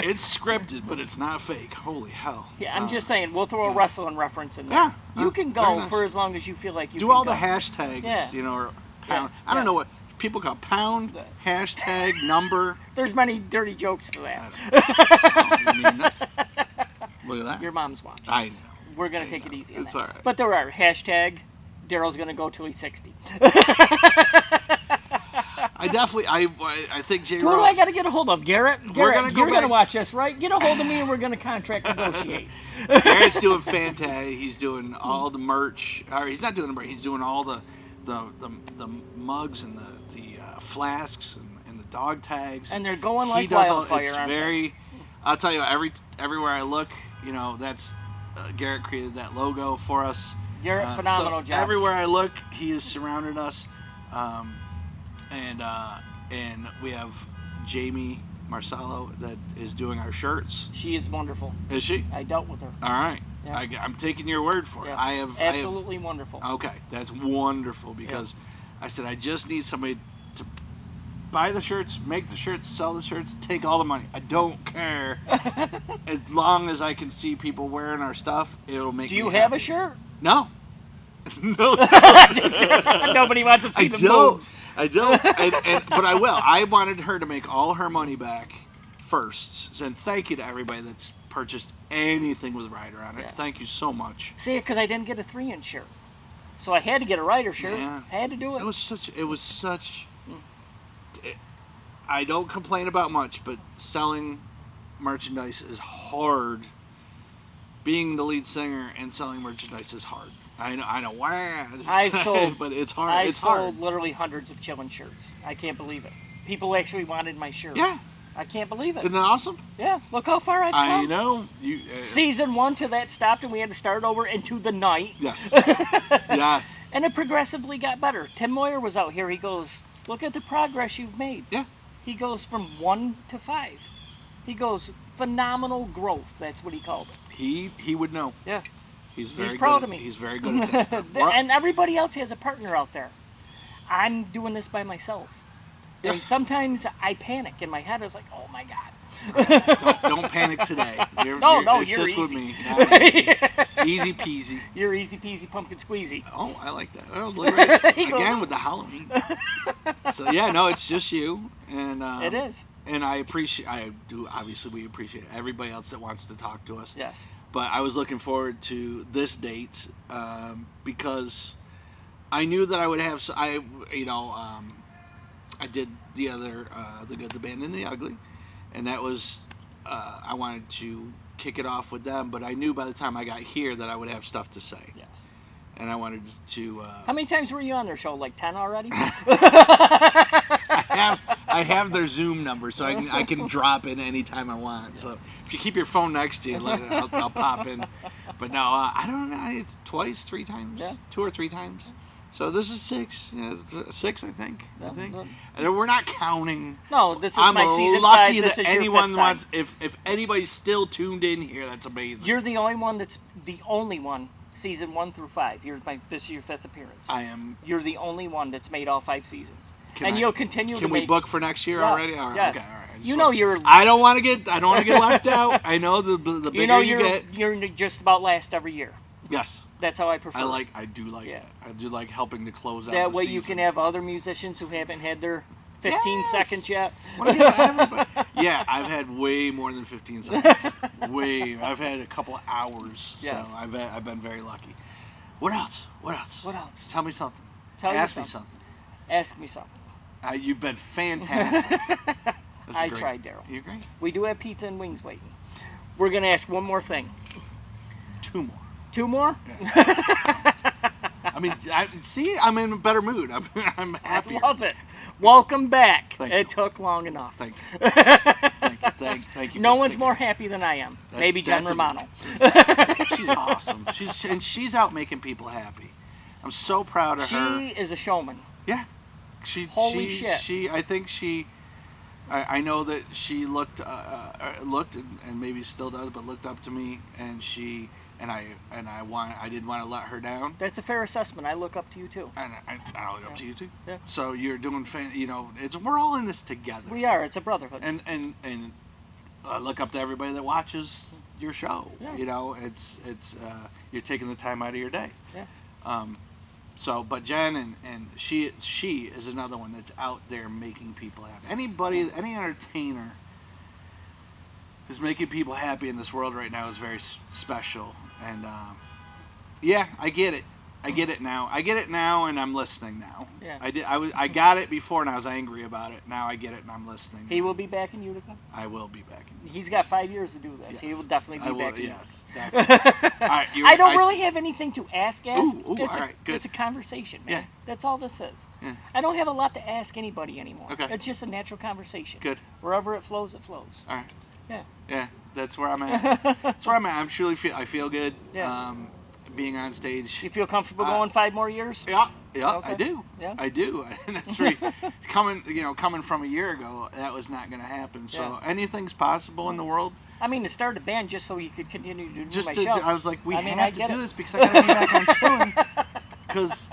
it's scripted, but it's not fake. Holy hell. Yeah, I'm just saying, we'll throw a wrestling reference in there. Yeah, You can very go nice. for as long as you feel like you Do can all go. the hashtags, Yeah. or pound. I don't know what people call pound, hashtag, number. There's many dirty jokes to that. Look at that. Your mom's watching. I know. We're going to take it easy on It's that. all right. But there are. Hashtag, Darrell's going to go till he's 60. I definitely, I think J. Who do I got to get a hold of? Garrett? Garrett, gonna go you're going to back- watch this, right? Get a hold of me and we're going to contract negotiate. Garrett's doing fantastic. He's doing all the merch. Or he's not doing the merch. He's doing all the mugs and the flasks and the dog tags. And they're going He like does all. wildfire. It's aren't they? very. I'll tell you, everywhere I look, that's Garrett created that logo for us. Garrett, phenomenal so job. Everywhere I look, he has surrounded us, and we have Jamie Marcello that is doing our shirts. She is wonderful. Is she? I dealt with her. All right. Yeah. I'm taking your word for it. Yeah. I have Absolutely wonderful. Okay, that's wonderful because I said I just need somebody to buy the shirts, make the shirts, sell the shirts, take all the money. I don't care. As long as I can see people wearing our stuff, it'll make Do me you happy. have a shirt? No. No. Just kidding. Nobody wants to see the boobs. I don't. But I will. I wanted her to make all her money back first. And thank you to everybody that's purchased anything with Ryder on it. Yes. Thank you so much. See, because I didn't get a 3-inch shirt, so I had to get a Ryder shirt. Yeah. I had to do it. It was such. I don't complain about much, but selling merchandise is hard. Being the lead singer and selling merchandise is hard. I know. Wow. I've sold, but it's hard. I've It's sold hard. literally hundreds of Chillin' shirts. I can't believe it. People actually wanted my shirt. Yeah. I can't believe it. Isn't that awesome? Yeah. Look how far I've come. I know. You. Season 1 to that stopped, and we had to start over into the night. Yes. Yes. And it progressively got better. Tim Moyer was out here. He goes, "Look at the progress you've made." Yeah. He goes from 1 to 5. He goes, "Phenomenal growth." That's what he called it. He would know. Yeah. He's very proud good of at- me. He's very good at that stuff. And everybody else has a partner out there. I'm doing this by myself. And Yes. sometimes I panic in my head. I was like, "Oh my God." Don't panic today. No, it's you're just with easy. me. Not easy. Easy peasy. You're easy peasy pumpkin squeezy. Oh, I like that. Oh, look right. He goes, Again "Oh." with the Halloween. So yeah, no, it's just you, and It is. And obviously we appreciate everybody else that wants to talk to us. Yes. But I was looking forward to this date because I knew that I would have. I did the other the Good, the Bad, and the Ugly, and that was I wanted to kick it off with them. But I knew by the time I got here that I would have stuff to say. Yes. And I wanted to. How many times were you on their show? Like 10 already? I have their Zoom number, so I can drop in anytime I want. So if you keep your phone next to you, I'll pop in. But no, I don't know. It's twice, 3 times, Yeah. 2 or 3 times. So this is 6. Yeah, it's 6, I think. Yeah, I think. yeah. And we're not counting. No, this is I'm my season 5. lucky This that is your anyone 5th wants. time. If anybody's still tuned in here, that's amazing. You're the only one that's the only one. Season 1 through 5. This is your 5th appearance. I am. You're the only one that's made all 5 seasons. Can You'll continue to Can we make. book for next year Yes, already? All right, yes. Okay, all right. I just You know want- you're. I don't want to get left out. I know the bigger You know you get. you're just about last every year. Yes. That's how I prefer. I do like Yeah. that. I do like helping to close out That the way you season. can have other musicians who haven't had their 15 Yes. seconds yet. Wanna get everybody- Yeah, I've had way more than 15 seconds. I've had a couple hours. Yes. So I've been very lucky. What else? What else? What else? Tell me something. Tell you Ask me something. something. Ask me something. You've been fantastic. This is I great. tried, Darrell. You're great. We do have pizza and wings waiting. We're going to ask one more thing. 2 more. 2 more? I mean, I'm in a better mood. I'm I happier. love it. Welcome back. Thank It you. took long enough. Thank you. Thank you. No for one's sticking- more happy than I am. That's- Maybe Jen that's a- Romano. She's awesome. She's out making people happy. I'm so proud of her. She is a showman. Yeah. Holy shit. I know that she looked and maybe still does, but looked up to me, and I didn't want to let her down. That's a fair assessment. I look up to you too. And I look up to you too. Yeah. So you're doing, we're all in this together. We are. It's a brotherhood. And I look up to everybody that watches your show. Yeah. It's you're taking the time out of your day. Yeah. But Jen and she is another one that's out there making people happy. Any entertainer who's making people happy in this world right now is very special. And yeah, I get it. I get it now. And I'm listening now. Yeah. I got it before, and I was angry about it. Now I get it, and I'm listening. He will be back in Utica. I will be back in. He's got 5 years to do this. Yes. He will definitely be back in Yes. Definitely. All right, I don't really have anything to ask. Ooh, It's all right, good. It's a conversation, man. Yeah. That's all this is. Yeah. I don't have a lot to ask anybody anymore. Okay. It's just a natural conversation. Good. Wherever it flows, it flows. All right. Yeah. Yeah, that's where I'm at. That's where I'm at. I feel good. Yeah. being on stage. You feel comfortable going 5 more years? Yeah, yeah, Okay. I do. Yeah. I do. And that's really coming from a year ago, that was not going to happen. So Yeah. anything's possible in the world. I mean, to start a band just so you could continue to do Just my to, show. I was like, we I mean, have I to get do it. this because I got to be back on touring. Because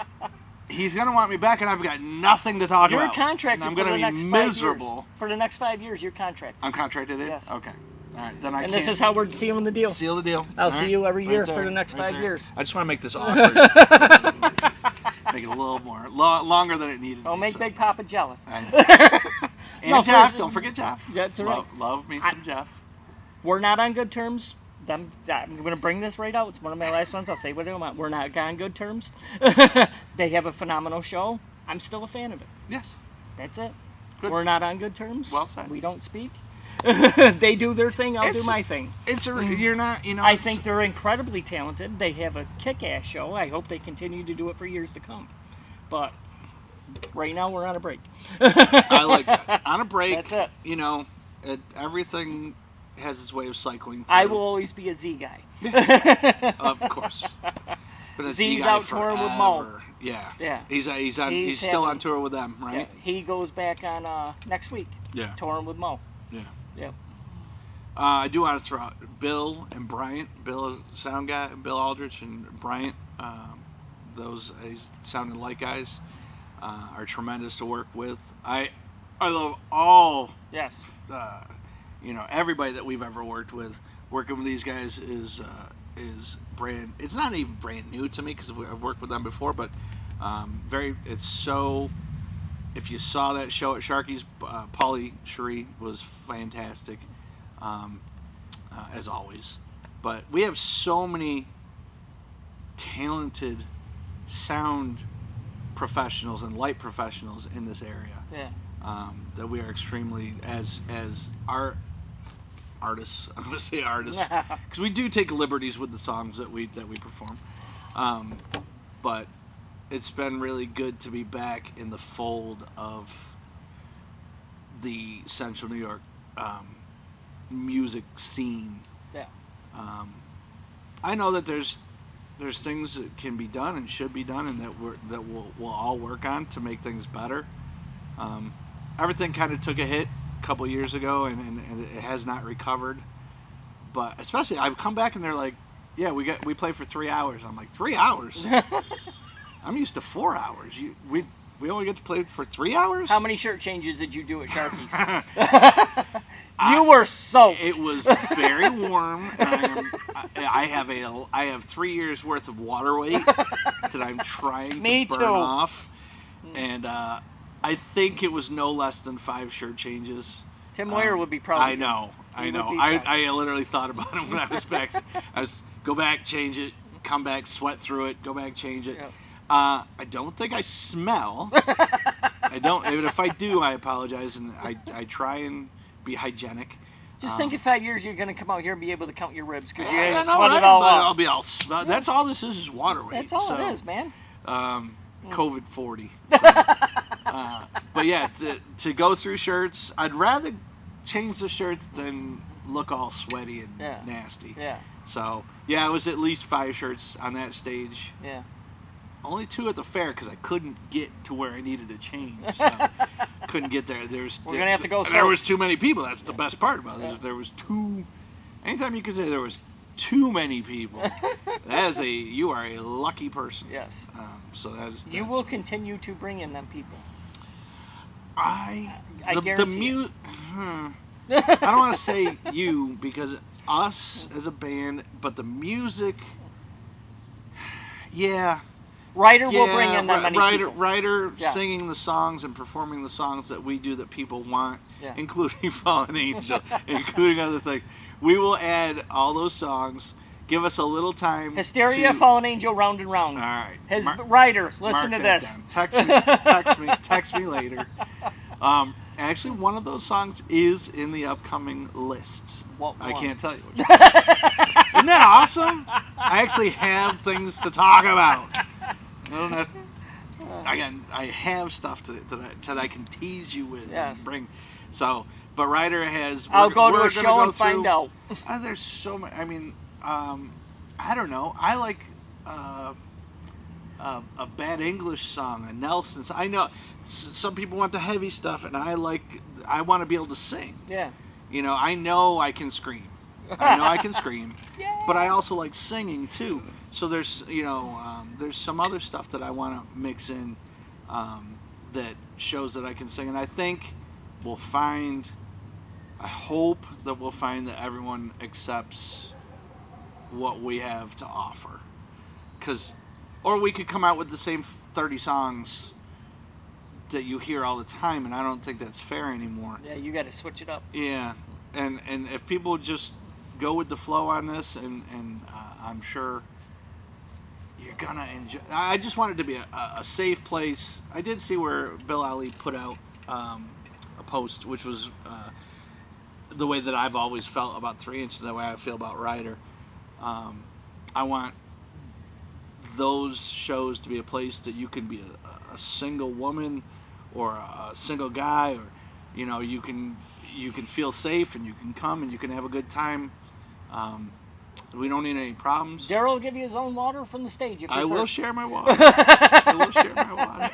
he's going to want me back, and I've got nothing to talk You're about. contracted and I'm for going the to be next miserable. 5 years. For the next 5 years, you're contracted. I'm contracted in? Yes. Okay. All right. Then I And can't this is how we're sealing the deal. seal the deal. I'll All see right. you every Right year there, for the next right 5 there. years. I just want to make this awkward. Make it a little more longer than it needed. Don't to be, make so. Big Papa jealous. And No, Jeff, for- don't forget Jeff. That's right. Love me some Jeff. We're not on good terms. I'm going to bring this right out. It's one of my last ones. I'll say what I want. We're not on good terms. They have a phenomenal show. I'm still a fan of it. Yes. That's it. Good. We're not on good terms. Well said. We don't speak. They do their thing. I'll do It's- my thing. It's a you're not I it's- think they're incredibly talented. They have a kick-ass show. I hope they continue to do it for years to come. But right now we're on a break. I like that. On a break. That's it. Everything has its way of cycling through. I will always be a Z guy. Of course. But a Z's Z guy out touring with Mo. forever. Yeah. Yeah. He's still on tour with them, Yeah, right? he goes back on next week, Yeah. touring with Mo. Yeah. Yep. I do want to throw out Bill and Bryant. Bill, sound guy, Bill Aldrich, and Bryant. Those sounded like guys are tremendous to work with. I love all Yes. everybody that we've ever worked with. Working with these guys is brand. It's not even brand new to me because I've worked with them before, but it's so. If you saw that show at Sharky's, Pauly Cherie was fantastic, as always. But we have so many talented sound professionals and light professionals in this area Yeah. that we are extremely as artists. I'm going to say artists because we do take liberties with the songs that we perform. But it's been really good to be back in the fold of the Central New York music scene. Yeah. I know that there's things that can be done and should be done, and that we'll all work on to make things better. Everything kind of took a hit a couple years ago, and it has not recovered. But especially, I've come back and they're like, "Yeah, we play for 3 hours." I'm like, 3 hours? I'm used to 4 hours. We only get to play for 3 hours? How many shirt changes did you do at Sharky's? You were soaked. It was very warm. And I have 3 years worth of water weight that I'm trying Me to burn too. off, and I think it was no less than 5 shirt changes. Tim Moyer would be proud. I of you. know. He would be I proud. literally thought about it when I was back. I was go back, change it, come back, sweat through it, go back, change it. Yep. I don't think I smell. I don't. And if I do, I apologize, and I try and be hygienic. Just think in 5 years you're going to come out here and be able to count your ribs because you I ain't know, sweat right? it all But off. I'll be all smell. That's all this is water weight. That's all so, it is, man. COVID 40. So, but yeah, to go through shirts, I'd rather change the shirts than look all sweaty and Yeah. nasty. Yeah, So yeah, it was at least 5 shirts on that stage. yeah. Only 2 at the fair because I couldn't get to where I needed to change. So couldn't get there. We're gonna have to go There south. was too many people. That's the best part about it. Yeah. There was too. Anytime you can say there was too many people, you are a lucky person. Yes. So that's You will continue to bring in them people. I I guarantee it. I don't want to say you because us as a band, but the music. Yeah. Ryder will bring in that many people. Ryder Yes. singing the songs and performing the songs that we do that people want, Yeah. including Fallen Angel, including other things. We will add all those songs. Give us a little time. Hysteria, to, Fallen Angel, Round and Round. All right. Ryder, listen mark to that this. down. Text me later. Actually, one of those songs is in the upcoming lists. What I one? can't tell you. Which one. Isn't that awesome? I actually have things to talk about. I have stuff that I can tease you with Yes. and bring. So, but Ryder has. I'll go to we're a gonna show go and find through- out. There's so many. I mean, I don't know. I like a bad English song, a Nelson song. I know some people want the heavy stuff, and I want to be able to sing. Yeah. You know I can scream. I know I can scream, Yeah. but I also like singing too. So there's there's some other stuff that I want to mix in that shows that I can sing, and I think we'll find. I hope that we'll find that everyone accepts what we have to offer, or we could come out with the same 30 songs that you hear all the time, and I don't think that's fair anymore. Yeah, you got to switch it up. Yeah, and if people just go with the flow on this, and I'm sure you're gonna enjoy. I just want it to be a safe place. I did see where Bill Ali put out a post, which was the way that I've always felt about 3 Inch, the way I feel about Ryder. I want those shows to be a place that you can be a single woman or a single guy, or you can feel safe, and you can come and you can have a good time. We don't need any problems. Darrell will give you his own water from the stage. If I you're will thirsty. share my water. I will share my water.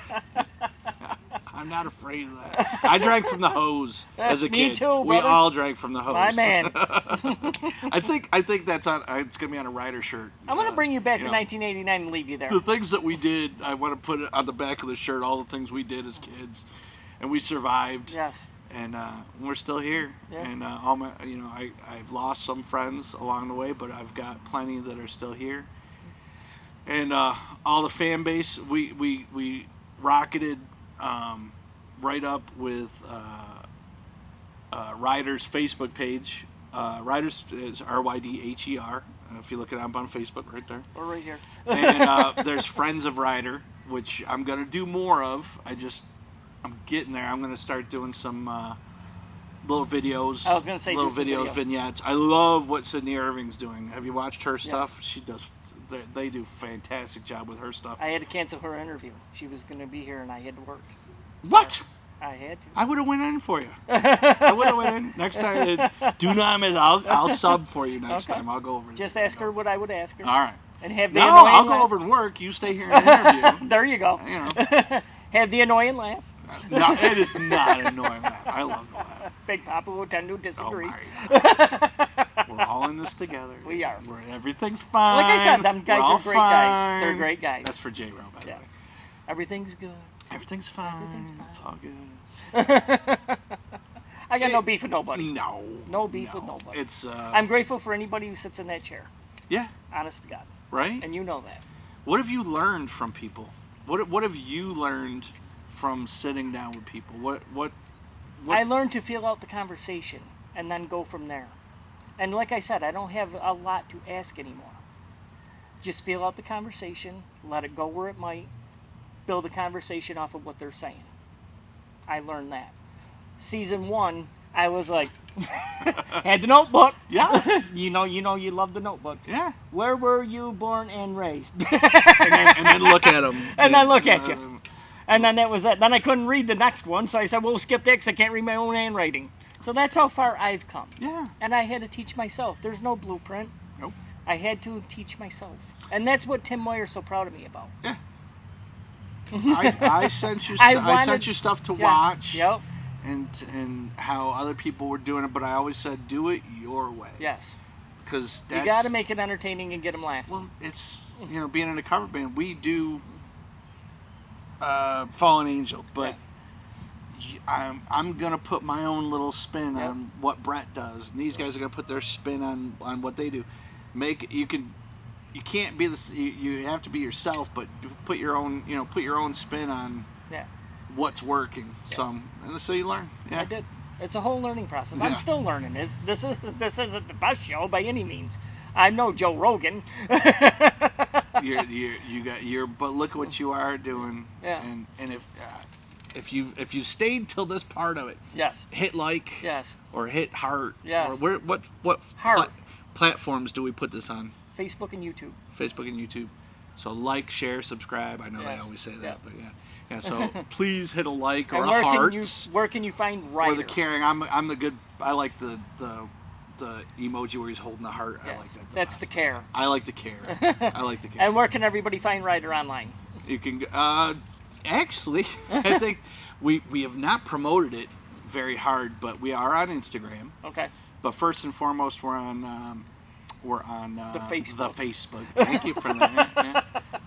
I'm not afraid of that. I drank from the hose as a kid. Me too, We brother. all drank from the hose. My man. I think that's on. It's gonna be on a Ryder shirt. I'm going to bring you back to know. 1989 and leave you there. The things that we did, I want to put it on the back of the shirt. All the things we did as kids, and we survived. Yes. And we're still here. Yeah. And all my, I've lost some friends along the way, but I've got plenty that are still here. And all the fan base, we rocketed right up with Ryder's Facebook page. Ryder's is RYDHER. If you look it up on Facebook, right there. We're right here. And there's Friends of Ryder, which I'm gonna do more of. I'm getting there. I'm gonna start doing some little videos. I was gonna say little do some videos, video. vignettes. I love what Sydney Irving's doing. Have you watched her stuff? Yes. She does. They do a fantastic job with her stuff. I had to cancel her interview. She was going to be here and I had to work. What? I had to. I would have went in for you. I would have went in next time. Do not miss. I'll sub for you next Okay. time. I'll go over. Just ask her what I would ask her. All right. And have the No, annoying I'll go laugh. over and work. You stay here and interview. There you go. You know. Have the annoying laugh. No, it is not annoying. I love the laugh. Big Papa will tend to Oh disagree. my God. We're all in this together. We are. Everything's fine. Like I said, them guys We're all are great guys. fine. They're great guys. That's for J-Ro, by the Yeah. way. Everything's good. Everything's fine. Everything's fine. It's all good. I got no beef with nobody. No. No beef with nobody. It's I'm grateful for anybody who sits in that chair. yeah, Honest to God. right? And you know that. What have you learned from people? What have you learned from sitting down with people? What I learned to feel out the conversation and then go from there. And like I said, I don't have a lot to ask anymore. Just feel out the conversation, let it go where it might, build a conversation off of what they're saying. I learned that. Season 1, I was like, had the notebook. Yes. you know you love the notebook. Yeah. Where were you born and raised? And then look at them. And then look at you. And then that was it. Then I couldn't read the next one, so I said, well, we'll skip that because I can't read my own handwriting. So that's how far I've come. Yeah. And I had to teach myself. There's no blueprint. Nope. I had to teach myself. And that's what Tim Moyer's so proud of me about. Yeah. I sent you. I sent you stuff to Yes. watch. Yep. And how other people were doing it, but I always said do it your way. Yes. Because You got to make it entertaining and get them laughing. Well, it's being in a cover band, we do Fallen Angel, but I'm gonna put my own little spin Yep. on what Brett does, and these guys are gonna put their spin on what they do. You can't be this. You have to be yourself, but put your own spin on Yeah. what's working. Yeah. So you learn. Yeah. I did. It's a whole learning process. Yeah. I'm still learning. This isn't the best show by any means. I'm no Joe Rogan. But look at what you are doing. Yeah. And if you stayed till this part of it, Yes. hit like. Yes. Or hit heart. Yes. Or what Heart. platforms do we put this on? Facebook and YouTube. Facebook and YouTube. So like, share, subscribe. I know Yes. I always say that, Yeah. but yeah. Yeah. So please hit a like or And a heart. where can you find Ryder? Or the caring. I'm the good. I like the the emoji where he's holding the heart. Yes. I like that. That's the care. I like the care. I like the care. And where can everybody find Ryder online? You can actually, I think we have not promoted it very hard, but we are on Instagram. Okay. But first and foremost, we're on The Facebook. The Facebook. Thank you for that. Yeah.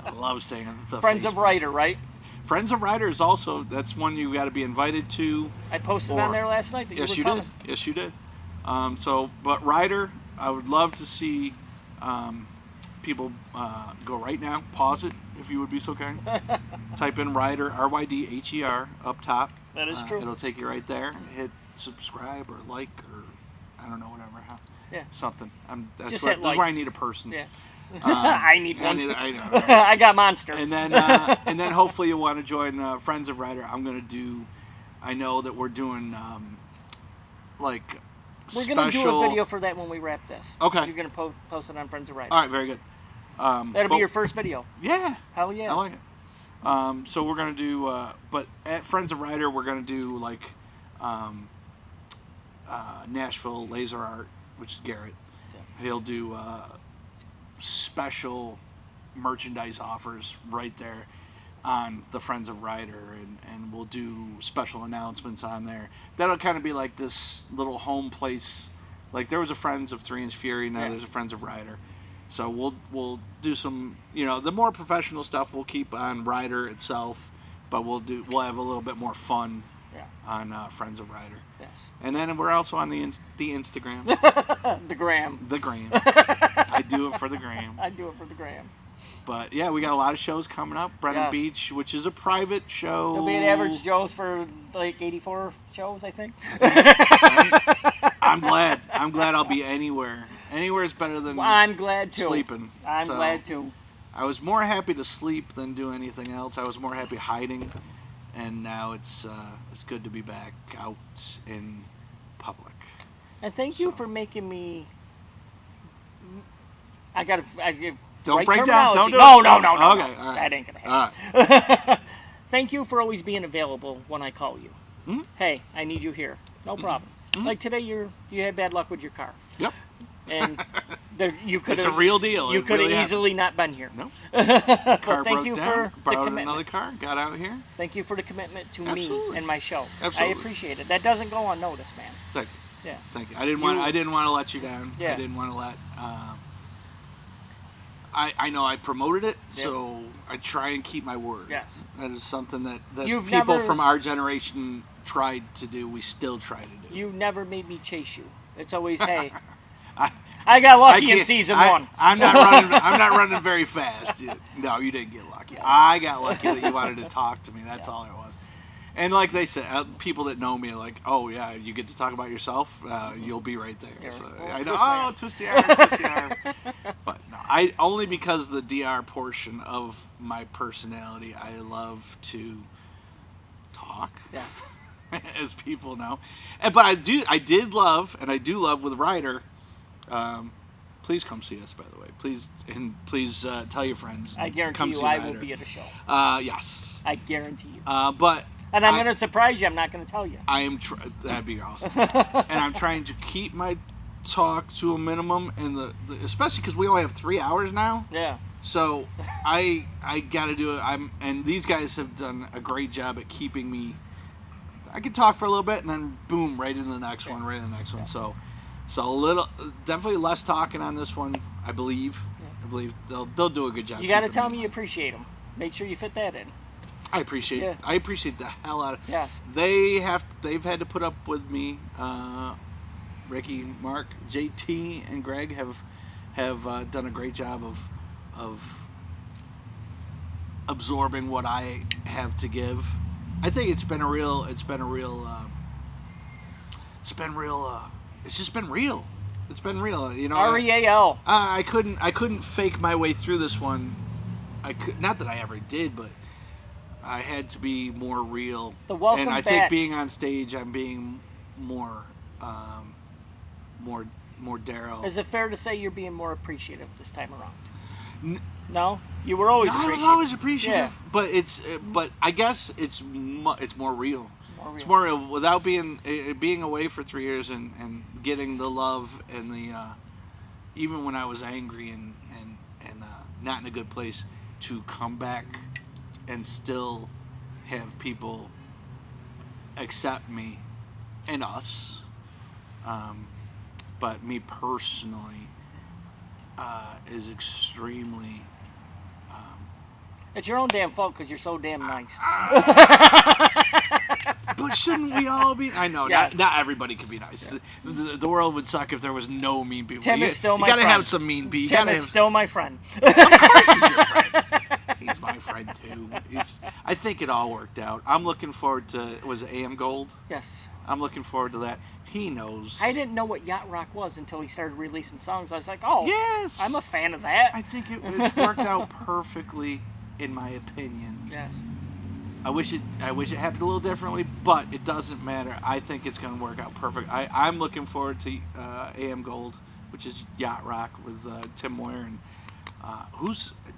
I love saying the Friends Facebook. of Ryder, right? Friends of Ryder is also, that's one you got to be invited to. I posted on there last night that Yes, you were coming. did. Yes, you did. But Ryder, I would love to see people go right now. Pause it if you would be so kind. Type in Ryder, RYDHER, up top. That is true. It'll take you right there. Hit subscribe or like or I don't know, whatever. Yeah. Something. Just This hit is like. where I need a person. Yeah. I need one. I know. I got Monster. And then hopefully you want to join Friends of Ryder. I know that we're doing like We're special. going to do a video for that when we wrap this. Okay. You're going to post it on Friends of Ryder. All right, very good. That'll be your first video. Yeah. Hell yeah. I like it. So we're gonna do, but at Friends of Ryder, we're gonna do like Nashville Laser Art, which is Garrett. Yeah. He'll do special merchandise offers right there on the Friends of Ryder, and we'll do special announcements on there. That'll kind of be like this little home place. Like there was a Friends of 3 Inch Fury, now there's a Friends of Ryder. So we'll do some, the more professional stuff we'll keep on Ryder itself, but we'll have a little bit more fun on Friends of Ryder. Yes. And then we're also on the Instagram. The gram. The gram. I do it for the gram. I do it for the gram. But yeah, we got a lot of shows coming up. Brennan Beach, which is a private show. There'll be an average Joe's for like 84 shows, I think. I'm glad. I'll be anywhere. Anywhere is better than I'm glad too. Sleeping. I'm glad too. I was more happy to sleep than do anything else. I was more happy hiding, and now it's good to be back out in public. And thank you for making me. I give. Don't right break down. terminology. Don't do No. it. Okay, all right. That ain't gonna All happen. right. Thank you for always being available when I call you. Mm-hmm. Hey, I need you here. No problem. Mm-hmm. Like today, you had bad luck with your car. Yep. And you could. It's a real deal. You It could have really easily not been here. No. But Car thank broke you down. for the Borrowed commitment. another car. Got out here. Thank you for the commitment to Absolutely. me and my show. Absolutely. I appreciate it. That doesn't go unnoticed, man. Thank you. Yeah. Thank you. I didn't want to let you down. Yeah. I didn't want to let. I know I promoted it, so I try and keep my word. Yes. That is something that You've people never- from our generation tried to do. We still try to do. You never made me chase you. It's always, hey. I got lucky in can't- season 1. I'm not running. I'm not running very fast. No, you didn't get lucky. I got lucky that you wanted to talk to me. That's all it was. And like they said, people that know me are like, oh yeah, you get to talk about yourself. You'll be right there. So I know. Twist the arm. Twist the arm. But no, I only because the DR portion of my personality, I love to talk. Yes. As people know, but I do love with Ryder. Please come see us, by the way. Please tell your friends. I guarantee come you see I Ryder. will be at a show. Yes. I guarantee you. And I'm going to surprise you. I'm not going to tell you. I am. That'd be awesome. And I'm trying to keep my talk to a minimum, and especially because we only have 3 hours now. Yeah. So I got to do it. And these guys have done a great job at keeping me. I can talk for a little bit, and then boom, right into the next one, right in the next one. So definitely less talking on this one. I believe. I believe they'll do a good job. You got to tell me you appreciate them. Make sure you fit that in. I appreciate it. I appreciate the hell out of it. Yes. They've had to put up with me. Ricky, Mark, JT, and Greg have done a great job of absorbing what I have to give. I think it's just been real. It's been real. REAL. I couldn't fake my way through this one. Not that I ever did, but I had to be more real. The welcome and I back. think being on stage, I'm being more Darrell. Is it fair to say you're being more appreciative this time around? No, you were always appreciative. I was always appreciative, Yeah. but but I guess it's more real. more real. It's more real. Without being away for 3 years and getting the love and the even when I was angry and not in a good place, to come back and still have people accept me and us. But me personally is extremely. It's your own damn fault because you're so damn nice. But shouldn't we all be? I know, Yes. not everybody can be nice. Yeah. The world would suck if there was no mean people. Tim is still my You gotta friend. have some mean people. Tim is still my friend. Of course he's your friend. He's my friend too. I think it all worked out. I'm looking forward to, was it AM Gold? Yes. I'm looking forward to that. He knows. I didn't know what yacht rock was until he started releasing songs. I was like, oh, Yes. I'm a fan of that. I think it's worked out perfectly, in my opinion. Yes. I wish it happened a little differently, but it doesn't matter. I think it's going to work out perfect. I'm looking forward to AM Gold, which is yacht rock with Tim Moyer and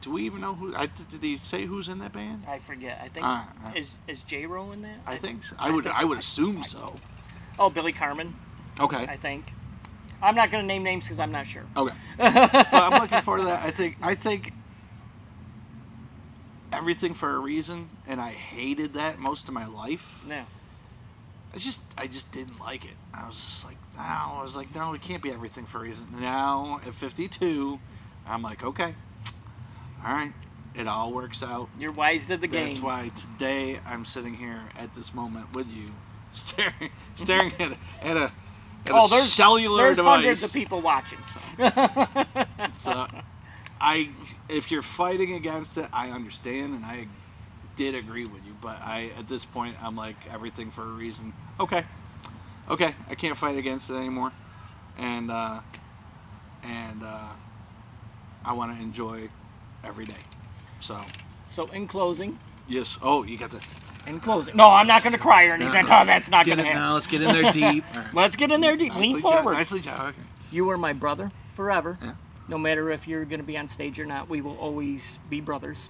do we even know who? Did he say who's in that band? I forget. I think is J-Ro in that? I think so. I would assume so. Oh, Billy Carmen. Okay. I think. I'm not going to name names because I'm not sure. Okay. Well, I'm looking forward to that. I think everything for a reason, and I hated that most of my life. Yeah. I just didn't like it. I was just like, no, it can't be everything for a reason. Now at 52, I'm like, okay, all right, it all works out. You're wise to the game. That's why today I'm sitting here at this moment with you, staring at a cellular there's device. Hundreds of people watching. So, if you're fighting against it, I understand, and I did agree with you. But at this point, I'm like, everything for a reason. Okay, I can't fight against it anymore, and I want to enjoy every day. So in closing. Yes. Oh, you got the. In closing. No, I'm not going to cry or anything. No, that's not going to happen. Now let's get in there deep. Right. Let's get in there deep. Lean forward. Nicely done. Okay. You are my brother forever. Yeah. No matter if you're going to be on stage or not, we will always be brothers.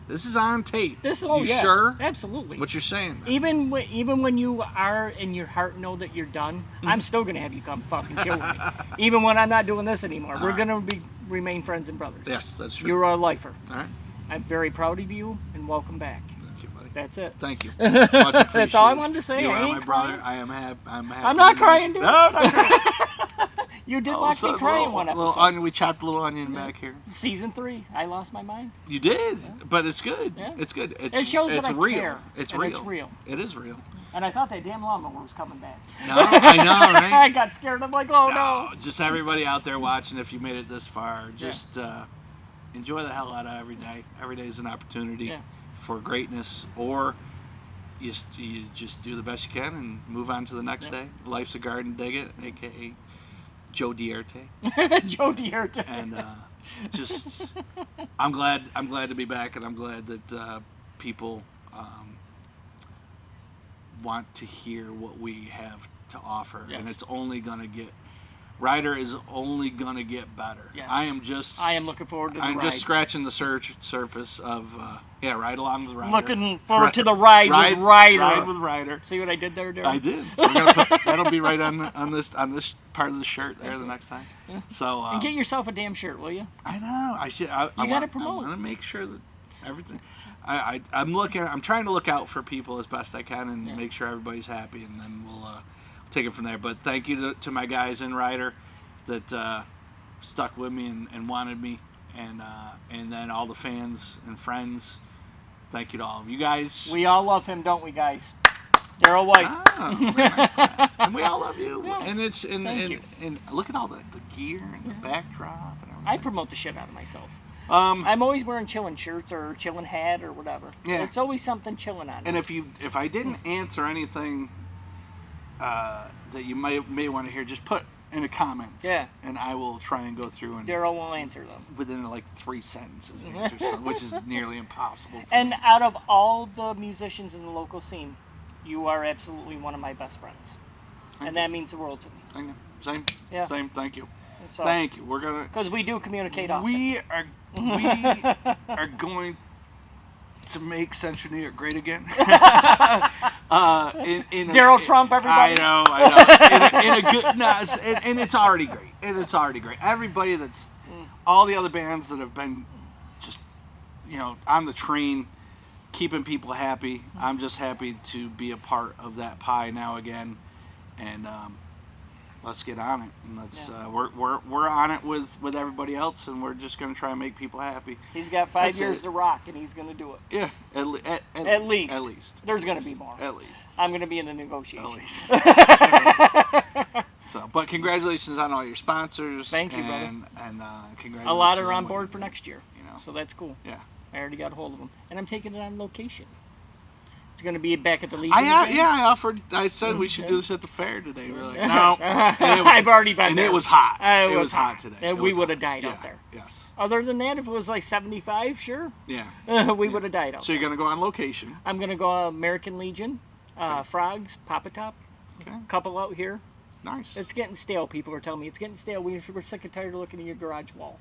This is on tape. You yeah. Sure? Absolutely. What you're saying? Man. Even when you are in your heart know that you're done, I'm still going to have you come fucking chill with me. Even when I'm not doing this anymore. We're going to remain friends and brothers. Yes, that's true. You're a lifer. All right. I'm very proud of you, and welcome back. Thank you, buddy. That's it. Thank you. Much appreciated. That's all I wanted to say. You I are ain't my brother. crying. I am happy. I'm not crying, dude. No, not crying. You did watch me cry in one episode. We chopped a little onion back here. Season 3, I lost my mind. You did, but it's good. Yeah. It's good. It shows that I real. care. It's and real. It's real. It is real. And I thought that damn lawnmower was coming back. No, I know, right? I got scared. I'm like, oh no. Just everybody out there watching, if you made it this far, just enjoy the hell out of every day. Every day is an opportunity for greatness, or you just do the best you can and move on to the next day. Life's a garden, dig it, aka Joe Dierte. Joe Dierte. And I'm glad to be back, and I'm glad that people want to hear what we have to offer. Yes. And it's only gonna get. Ryder is only gonna get better. Yes. I am looking forward to the I'm ride. just scratching the surface of ride along with Ryder. Looking forward to the ride with Ryder. Ride with Ryder. See what I did there, Darrell? I did. We're gonna that'll be right on this part of the shirt there the next time. Yeah. So and get yourself a damn shirt, will you? I know. I should. I gotta promote. I want to make sure that everything. I'm trying to look out for people as best I can and make sure everybody's happy, and then we'll take it from there. But thank you to my guys in Ryder that stuck with me and wanted me, and then all the fans and friends. Thank you to all of you guys. We all love him, don't we, guys? Darrell White. And we all love you. Yes. And it's Thank you. And look at all the gear and the backdrop and everything. I promote the shit out of myself. I'm always wearing chillin' shirts or chillin' hat or whatever. Yeah. It's always something chillin' on. And if I didn't answer anything that you may want to hear, just put in the comments. Yeah. And I will try and go through and Darrell will answer them. within like 3 sentences answer some, which is nearly impossible. And out of all the musicians in the local scene, you are absolutely one of my best friends. And that means the world to me. Thank you. Same. Yeah. Same. Thank you. So, Thank you. We're gonna. Because we do communicate often. We are going. to make Central New York great again. Darrell Trump, everybody. I know. In a good, no, and it's already great. And it's already great. Everybody that's, all the other bands that have been just, on the train, keeping people happy. I'm just happy to be a part of that pie now again, and let's get on it. And let's we're on it with everybody else, and we're just gonna try and make people happy. He's got 5 years to rock, and he's gonna do it. Yeah, at least. At least. There's gonna be more. At least. I'm gonna be in the negotiations. At least. So, but congratulations on all your sponsors. Thank you, brother. And congratulations. A lot are on board for next year. So that's cool. Yeah. I already got a hold of them, and I'm taking it on location. It's going to be back at the Legion. I offered. I said we should do this at the fair today. We were like, no. I've already been there. And it was hot. It was hot today. And we would have died out there. Yes. Other than that, if it was like 75, sure. Yeah. We would have died out there. So you're going to go on location. I'm going to go American Legion, Frogs, Papa Top, couple out here. Nice. It's getting stale. People are telling me it's getting stale. We're sick and tired of looking at your garage wall.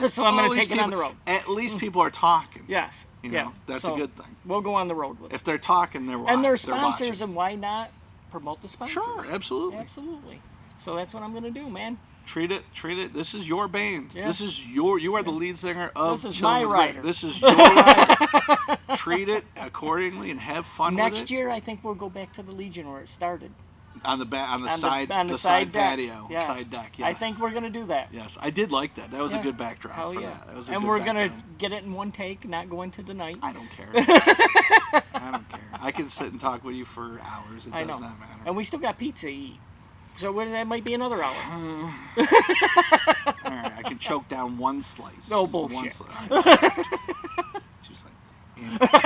So I'm going to take it on the road. At least people are talking. Yes. That's a good thing. We'll go on the road with it. If they're talking, they're watching. And they're sponsors, and why not promote the sponsors? Sure, absolutely. Absolutely. So that's what I'm going to do, man. Treat it. This is your band. Yeah. This is you are the lead singer of This is my rider. This is your rider. Treat it accordingly and have fun with it. Next year, I think we'll go back to the Legion where it started. On the side patio, yes. side deck. Yes. I think we're gonna do that. Yes, I did like that. That was a good backdrop for that. That was a and good we're background. gonna get it in one take, not go into the night. I don't care. I don't care. I can sit and talk with you for hours. It does not matter. And we still got pizza to eat, so that might be another hour. All right, I can choke down one slice. No bullshit. One slice. Just like, a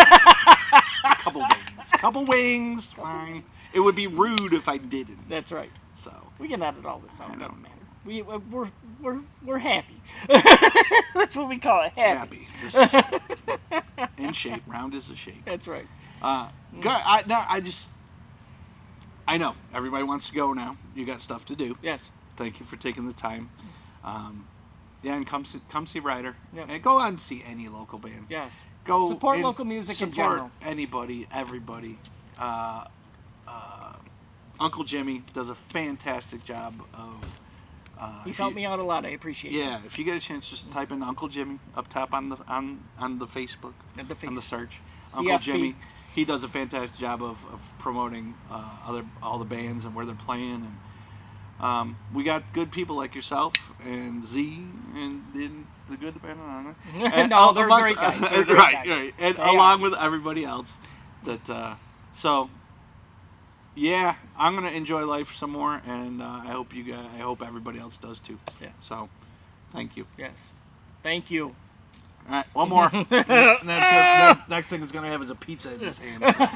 couple wings, fine. It would be rude if I didn't. That's right. So we can edit all this out. It doesn't matter. We're happy. That's what we call it. Happy. This is in shape. Round is a shape. That's right. Good. I know everybody wants to go now. You got stuff to do. Yes. Thank you for taking the time. And come see Ryder. Yep. And go out and see any local band. Yes. Go support local music in general. Support anybody, everybody. Uncle Jimmy does a fantastic job of. He's helped me out a lot. I appreciate it. Yeah, if you get a chance, just type in Uncle Jimmy up top on the Facebook, on the search. Uncle Jimmy, he does a fantastic job of promoting all the bands and where they're playing, and we got good people like yourself and Z and the good band on it. And no, they're great guys. They're great right, guys. right, and along with everybody else, that so. Yeah, I'm gonna enjoy life some more, and I hope everybody else does too. Yeah. So, thank you. Yes. Thank you. All right, one more. And that's good. Next thing he's gonna have is a pizza in his hand. So.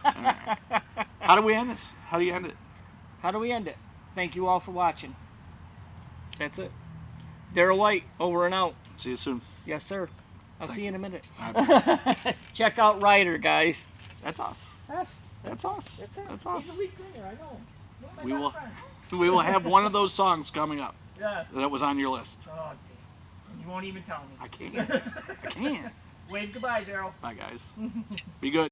All right. How do we end this? How do you end it? How do we end it? Thank you all for watching. That's it. Darrell White, over and out. See you soon. Yes, sir. I'll see you in a minute. Right. Check out Ryder, guys. That's us. That's us. That's it. That's us. He's the lead singer, I know. We will have one of those songs coming up. Yes. That was on your list. Oh, damn. You won't even tell me. I can't. Wave goodbye, Darrell. Bye, guys. Be good.